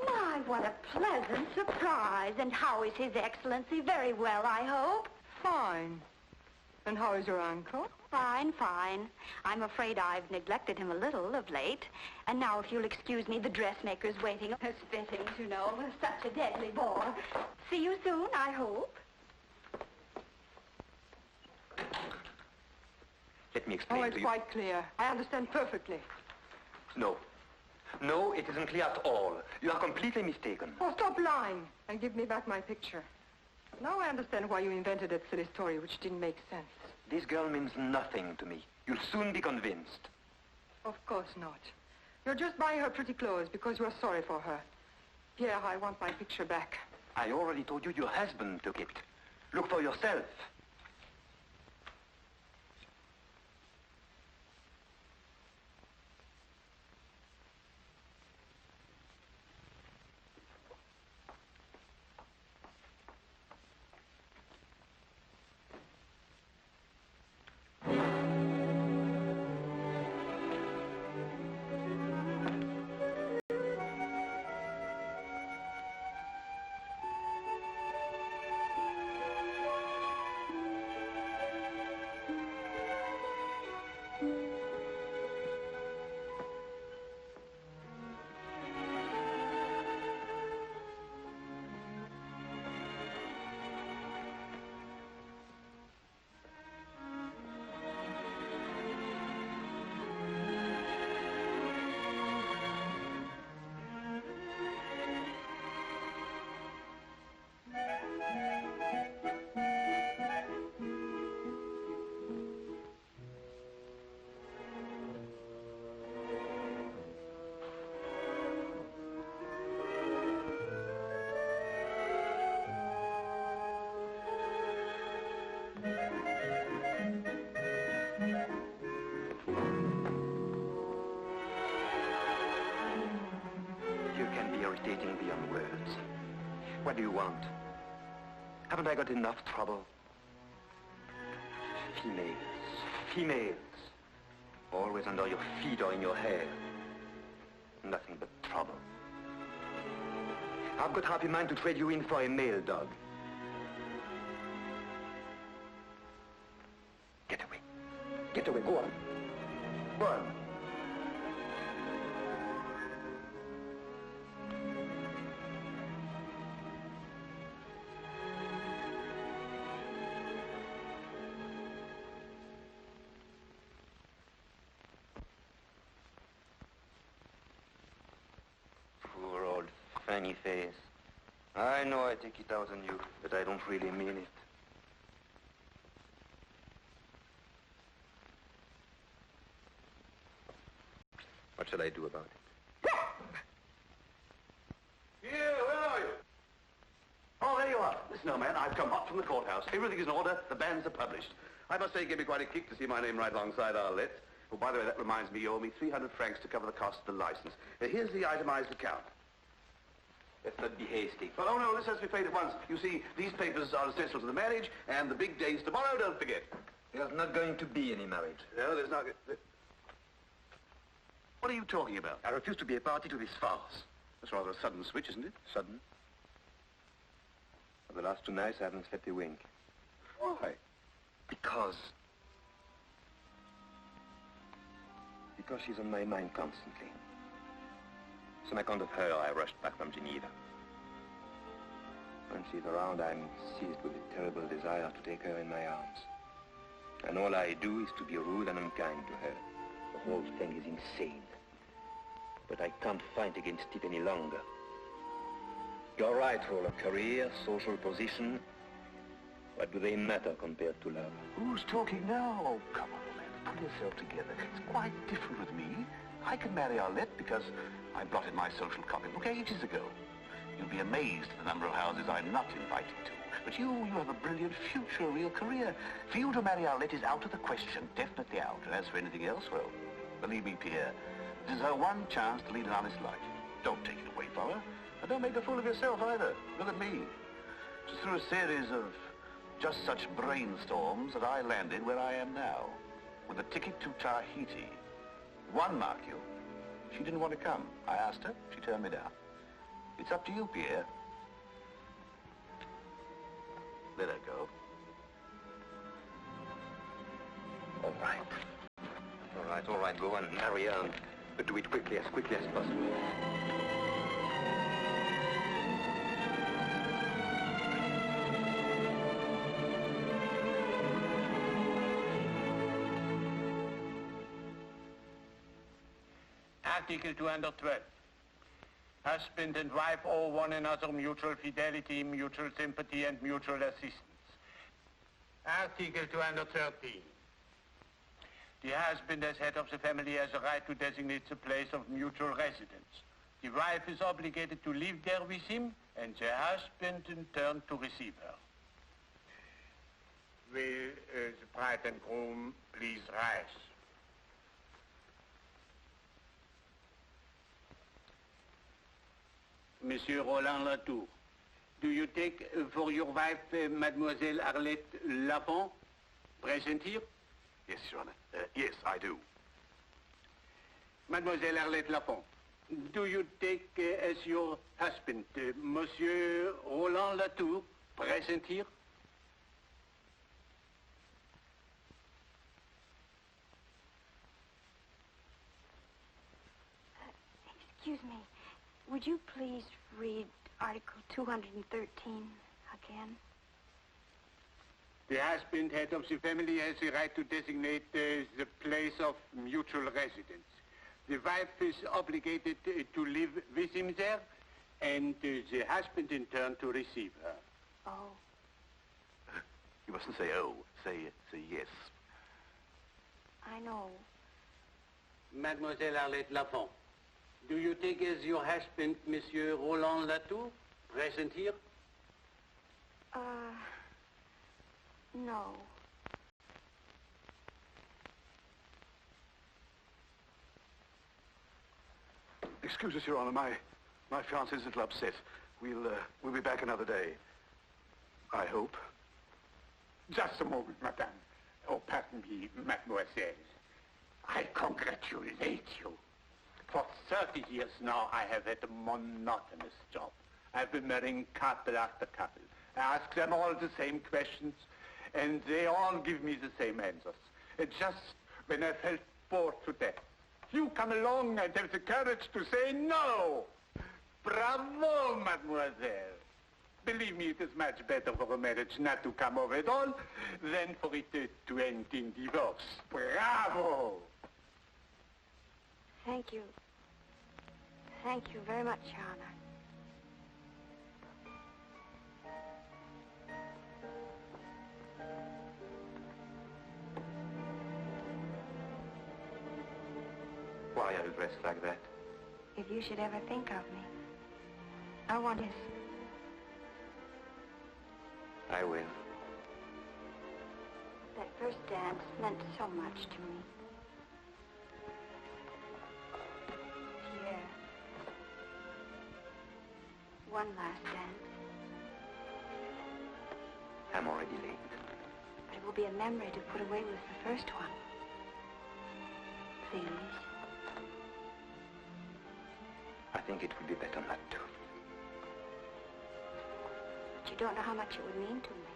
My, what a pleasant surprise. And how is His Excellency? Very well, I hope. Fine. And how is your uncle? Fine, fine. I'm afraid I've neglected him a little of late. And now, if you'll excuse me, the dressmaker's waiting. His fittings, you know, was such a deadly bore. See you soon, I hope. Let me explain Oh, to it's you. quite clear. I understand perfectly. No. No, it isn't clear at all. You are completely mistaken. Oh, stop lying and give me back my picture. Now I understand why you invented that silly story which didn't make sense. This girl means nothing to me. You'll soon be convinced. Of course not. You're just buying her pretty clothes because you're sorry for her. Pierre, I want my picture back. I already told you your husband took it. Look for yourself. Irritating beyond words. What do you want? Haven't I got enough trouble? Females. Always under your feet or in your hair. Nothing but trouble. I've got half a mind to trade you in for a male dog. Get away. Get away. Go on. Go on. Funny face. I know I take it out on you, but I don't really mean it. What shall I do about it? Here, where are you? Oh, there you are. Listen, old man, I've come hot from the courthouse. Everything is in order. The banns are published. I must say it gave me quite a kick to see my name right alongside Arlette. Oh, by the way, that reminds me, you owe me 300 francs to cover the cost of the license. Here's the itemized account. Let's not be hasty. Well, oh, no, this has to be paid at once. You see, these papers are essential to the marriage, and the big day's tomorrow, don't forget. There's not going to be any marriage. No, there's not... What are you talking about? I refuse to be a party to this farce. That's rather a sudden switch, isn't it? Sudden? For the last 2 nights, I haven't slept a wink. Why? Because she's on my mind constantly. So on account of her, I rushed back from Geneva. When she's around, I'm seized with a terrible desire to take her in my arms. And all I do is to be rude and unkind to her. The whole thing is insane. But I can't fight against it any longer. You're right, Roller. Career, social position. What do they matter compared to love? Who's talking now? Oh, come on, man. Pull yourself together. It's quite different with me. I can marry Arlette because I blotted my social copybook ages ago. You'll be amazed at the number of houses I'm not invited to. But you have a brilliant future, a real career. For you to marry Arlette is out of the question, definitely out. And as for anything else, well, believe me, Pierre, this is her one chance to lead an honest life. Don't take it away from her. And don't make a fool of yourself either. Look at me. It's through a series of just such brainstorms that I landed where I am now, with a ticket to Tahiti. One, mark you. She didn't want to come. I asked her. She turned me down. It's up to you, Pierre. Let her go. All right, go on, hurry on. But do it quickly as possible. Article 212. Husband and wife owe one another mutual fidelity, mutual sympathy, and mutual assistance. Article 213. The husband, as head of the family, has a right to designate the place of mutual residence. The wife is obligated to live there with him, and the husband, in turn, to receive her. Will the bride and groom please rise? Monsieur Roland Latour, do you take for your wife Mademoiselle Arlette Lafont, present here? Yes, Your Honor. Yes, I do. Mademoiselle Arlette Lafont, do you take as your husband Monsieur Roland Latour, present here? Excuse me. Would you please read Article 213 again? The husband, head of the family, has the right to designate the place of mutual residence. The wife is obligated to live with him there, and the husband, in turn, to receive her. Oh. You mustn't say oh. Say yes. I know. Mademoiselle Arlette Lafont, do you take as your husband Monsieur Roland Latour, present here? No. Excuse us, Your Honor. My fiancé's a little upset. We'll be back another day. I hope. Just a moment, madame. Oh, pardon me, mademoiselle. I congratulate you. For 30 years now, I have had a monotonous job. I've been marrying couple after couple. I ask them all the same questions, and they all give me the same answers. And just when I felt bored to death, you come along and have the courage to say no. Bravo, mademoiselle. Believe me, it is much better for a marriage not to come off at all than for it to end in divorce. Bravo! Thank you. Thank you very much, Your Honor. Why are you dressed like that? If you should ever think of me, I want his... I will. That first dance meant so much to me. Pierre. One last dance. I'm already late. But it will be a memory to put away with the first one. Please. I think it would be better not to. But you don't know how much it would mean to me.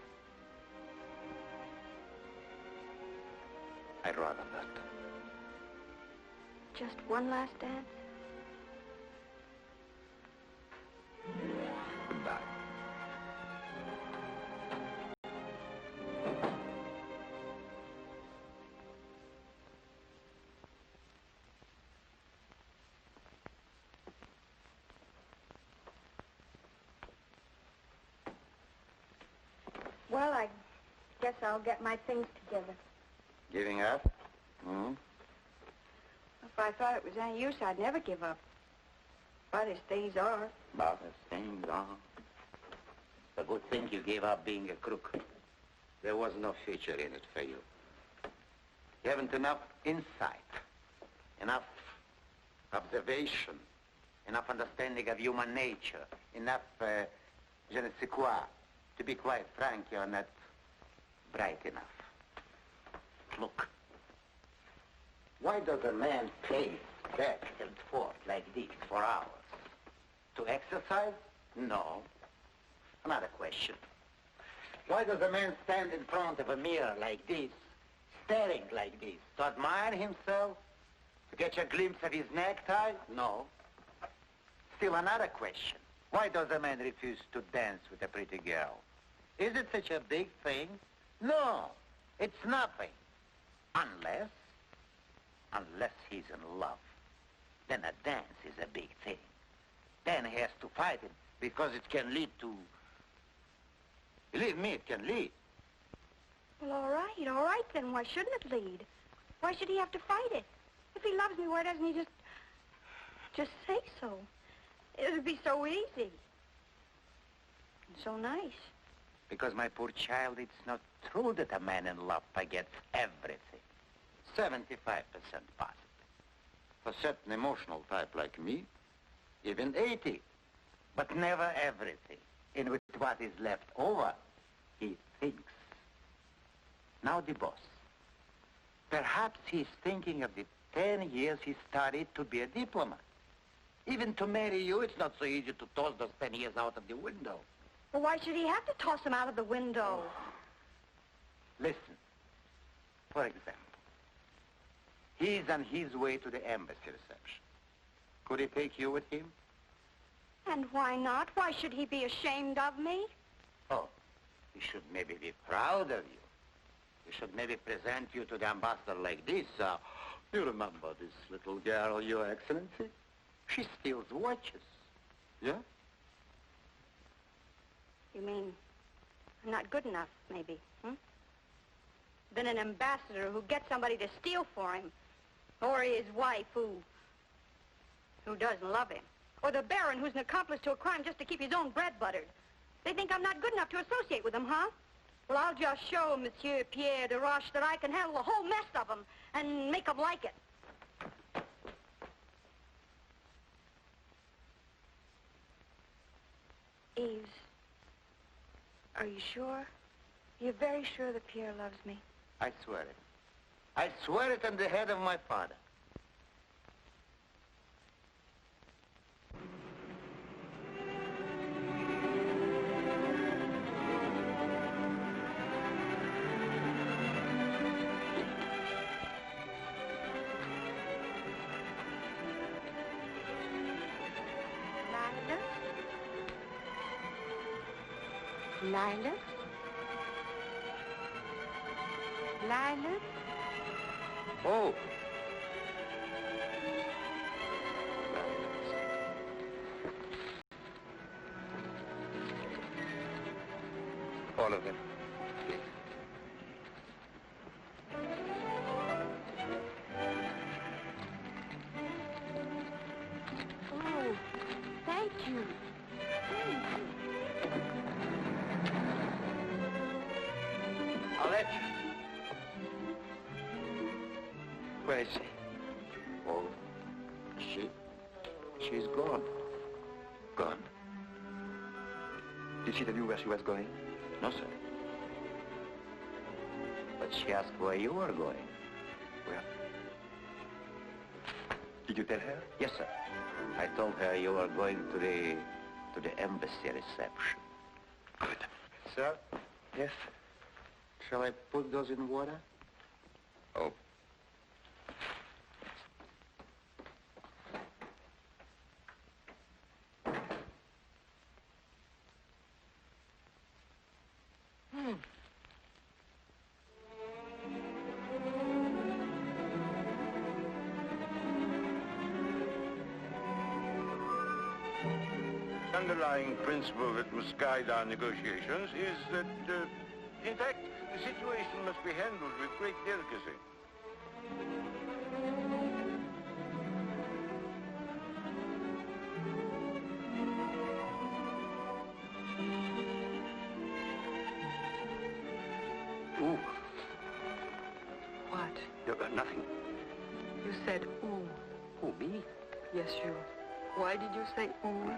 I'd rather not. Just one last dance? Goodbye. Well, I guess I'll get my things together. Giving up? Hmm? If I thought it was any use, I'd never give up. But as things are... But as things are... It's a good thing you gave up being a crook. There was no future in it for you. You haven't enough insight, enough observation, enough understanding of human nature, enough je ne sais quoi. To be quite frank, you're not bright enough. Look, why does a man pace back and forth like this for hours? To exercise? No. Another question. Why does a man stand in front of a mirror like this, staring like this? To admire himself? To catch a glimpse of his necktie? No. Still another question. Why does a man refuse to dance with a pretty girl? Is it such a big thing? No, it's nothing. Unless he's in love. Then a dance is a big thing. Then he has to fight him because it can lead to... Believe me, it can lead. Well, all right then. Why shouldn't it lead? Why should he have to fight it? If he loves me, why doesn't he just say so? It would be so easy. And so nice. Because, my poor child, it's not true that a man in love forgets everything. 75% positive. For certain emotional type like me, even 80. But never everything. And with what is left over, he thinks. Now the boss. Perhaps he's thinking of the 10 years he studied to be a diplomat. Even to marry you, it's not so easy to toss those 10 years out of the window. Well, why should he have to toss him out of the window? Listen. For example, he's on his way to the embassy reception. Could he take you with him? And why not? Why should he be ashamed of me? Oh, he should maybe be proud of you. He should maybe present you to the ambassador like this. You remember this little girl, Your Excellency? She steals watches. Yeah? You mean I'm not good enough, maybe, Then an ambassador who gets somebody to steal for him. Or his wife who doesn't love him. Or the baron who's an accomplice to a crime just to keep his own bread buttered. They think I'm not good enough to associate with them, huh? Well, I'll just show Monsieur Pierre de Roche that I can handle the whole mess of them and make them like it. Eves, are you sure? You're very sure that Pierre loves me? I swear it. I swear it on the head of my father. Lilas? Lilas? Oh. All of them. Please. Oh, thank you. Arlette. Where is she? Oh, she's gone. Gone? Did she tell you where she was going? No, sir. But she asked where you were going. Where? Did you tell her? Yes, sir. I told her you were going to the embassy reception. Good. Sir? Yes? Shall I put those in water? Oh. The underlying principle that must guide our negotiations is that, in fact, the situation must be handled with great delicacy. Ooh. What? Nothing. You said ooh. Who, me? Yes, you. Why did you say ooh?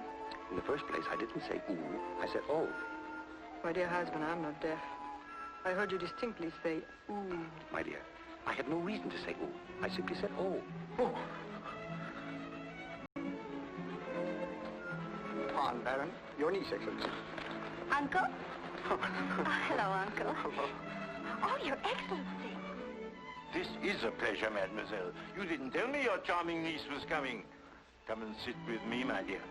In the first place, I didn't say ooh. I said oh. My dear husband, I'm not deaf. I heard you distinctly say ooh. My dear, I had no reason to say ooh. I simply said oh. Oh. On, Baron. Your niece, Excellency. Uncle? Oh, hello, Uncle. Hello. Oh, Your Excellency. This is a pleasure, mademoiselle. You didn't tell me your charming niece was coming. Come and sit with me, my dear.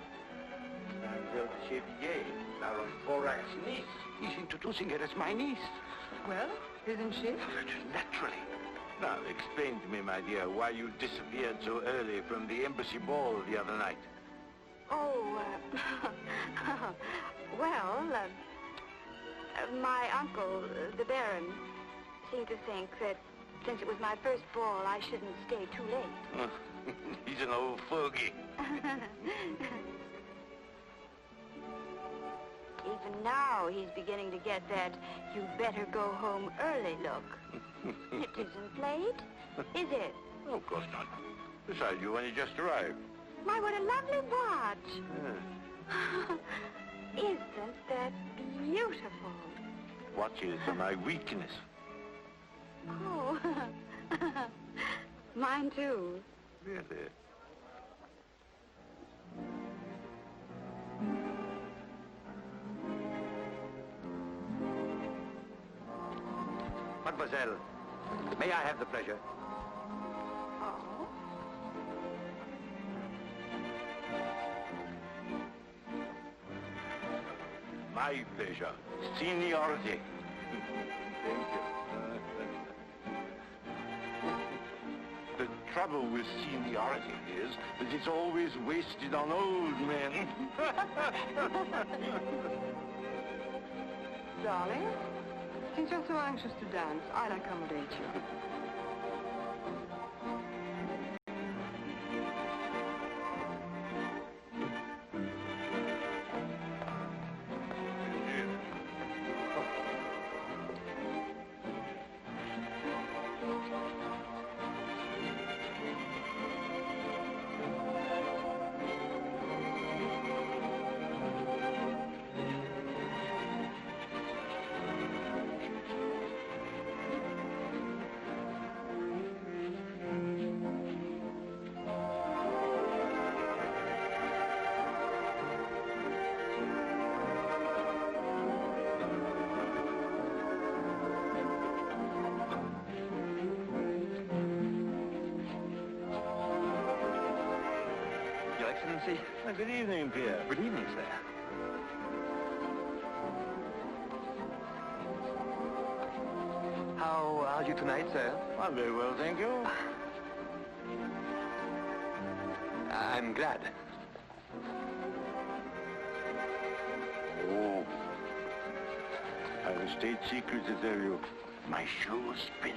Mademoiselle Jean-Pierre, Baron Forak's niece. He's introducing her as my niece. Well, isn't she? Naturally. Now, explain to me, my dear, why you disappeared so early from the embassy ball the other night. Oh, well, my uncle, the Baron, seemed to think that since it was my first ball, I shouldn't stay too late. He's an old fogey. Even now, he's beginning to get that you'd better go home early look. It isn't late, is it? Oh, of course not. Besides, you only just arrived. My, what a lovely watch. Isn't that beautiful? Watches are my weakness. Oh, mine too. Really? Mademoiselle, may I have the pleasure? Oh? My pleasure. Seniority. Thank you. The trouble with seniority is that it's always wasted on old men. Darling, since you're so anxious to dance, I'll accommodate you. Excellency. Good evening, Pierre. Good evening, sir. How are you tonight, sir? I'm very well, thank you. I'm glad. Oh. I have a state secret to tell you. My shoes pinch.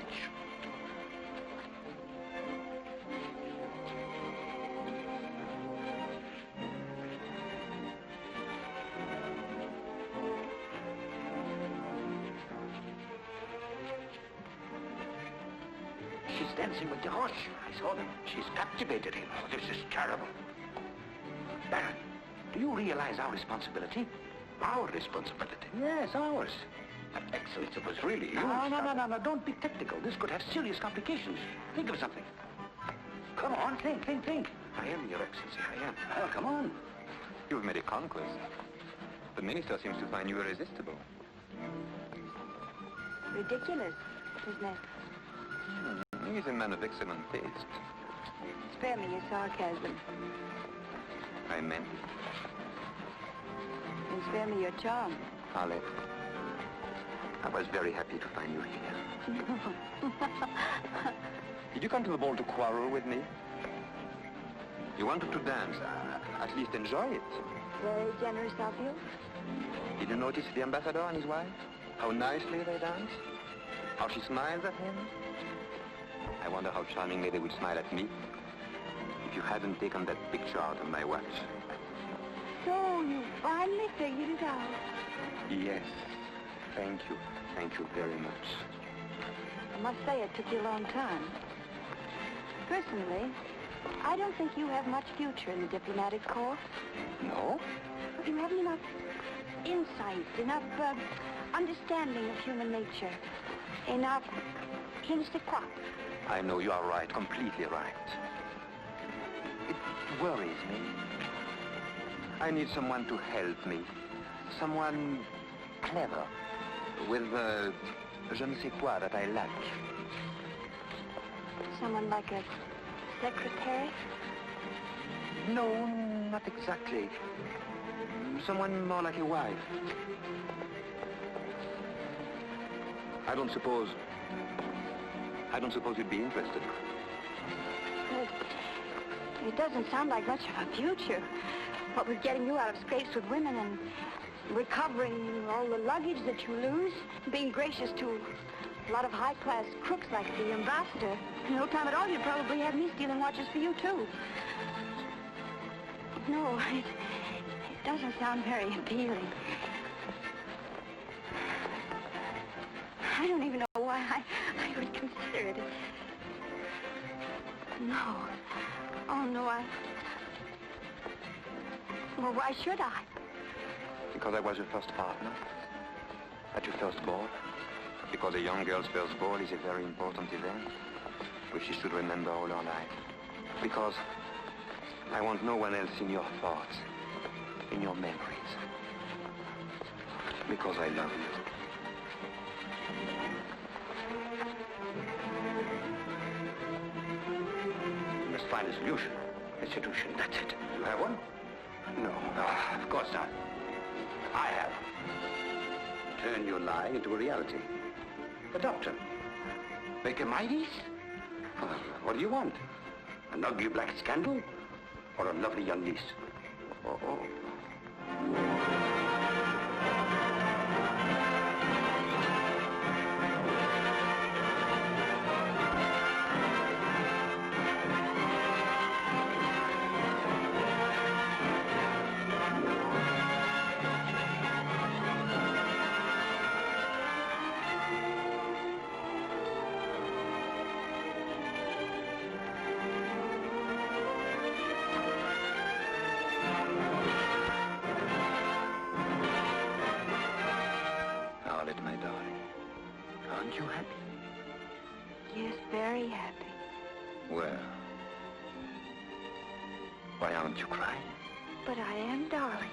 She's dancing with the horse. I saw them. She's captivated him. Oh, this is terrible. Baron, do you realize our responsibility? Our responsibility. Yes, ours. But Excellence, it was really you. No. Don't be technical. This could have serious complications. Think of something. Come on, think. I am, Your Excellency, I am. Oh, come on. You've made a conquest. The minister seems to find you irresistible. Ridiculous, isn't it? He's a man of excellent taste. Spare me your sarcasm. I meant it. And spare me your charm. Olive, I was very happy to find you here. Did you come to the ball to quarrel with me? You wanted to dance. At least enjoy it. Very generous of you. Did you notice the ambassador and his wife? How nicely they dance? How she smiles at him? I wonder how charmingly they would smile at me if you hadn't taken that picture out of my watch. So you finally figured it out. Yes. Thank you. Thank you very much. I must say it took you a long time. Personally, I don't think you have much future in the diplomatic corps. No? You haven't enough insight, enough understanding of human nature, enough je ne sais quoi. I know you are right, completely right. It worries me. I need someone to help me. Someone clever, with je ne sais quoi that I lack. Someone like a secretary? No, not exactly. Someone more like your wife. I don't suppose you'd be interested. It doesn't sound like much of a future. What with getting you out of scrapes with women and recovering all the luggage that you lose, being gracious to a lot of high-class crooks like the ambassador. In no time at all, you'd probably have me stealing watches for you, too. No, it doesn't sound very appealing. I don't even know why I would consider it. No. Oh, no, Well, why should I? Because I was your first partner. At your first ball. Because a young girl's first ball is a very important event, which she should remember all her life. Because I want no one else in your thoughts, in your memories. Because I love you. You must find a solution. A solution, that's it. You have one? No, of course not. I have. Turn your lie into a reality. A doctor. Make a Midas? What do you want? An ugly black scandal? Or a lovely young niece? Oh. Aren't you happy? Yes, very happy. Well, why aren't you crying? But I am, darling.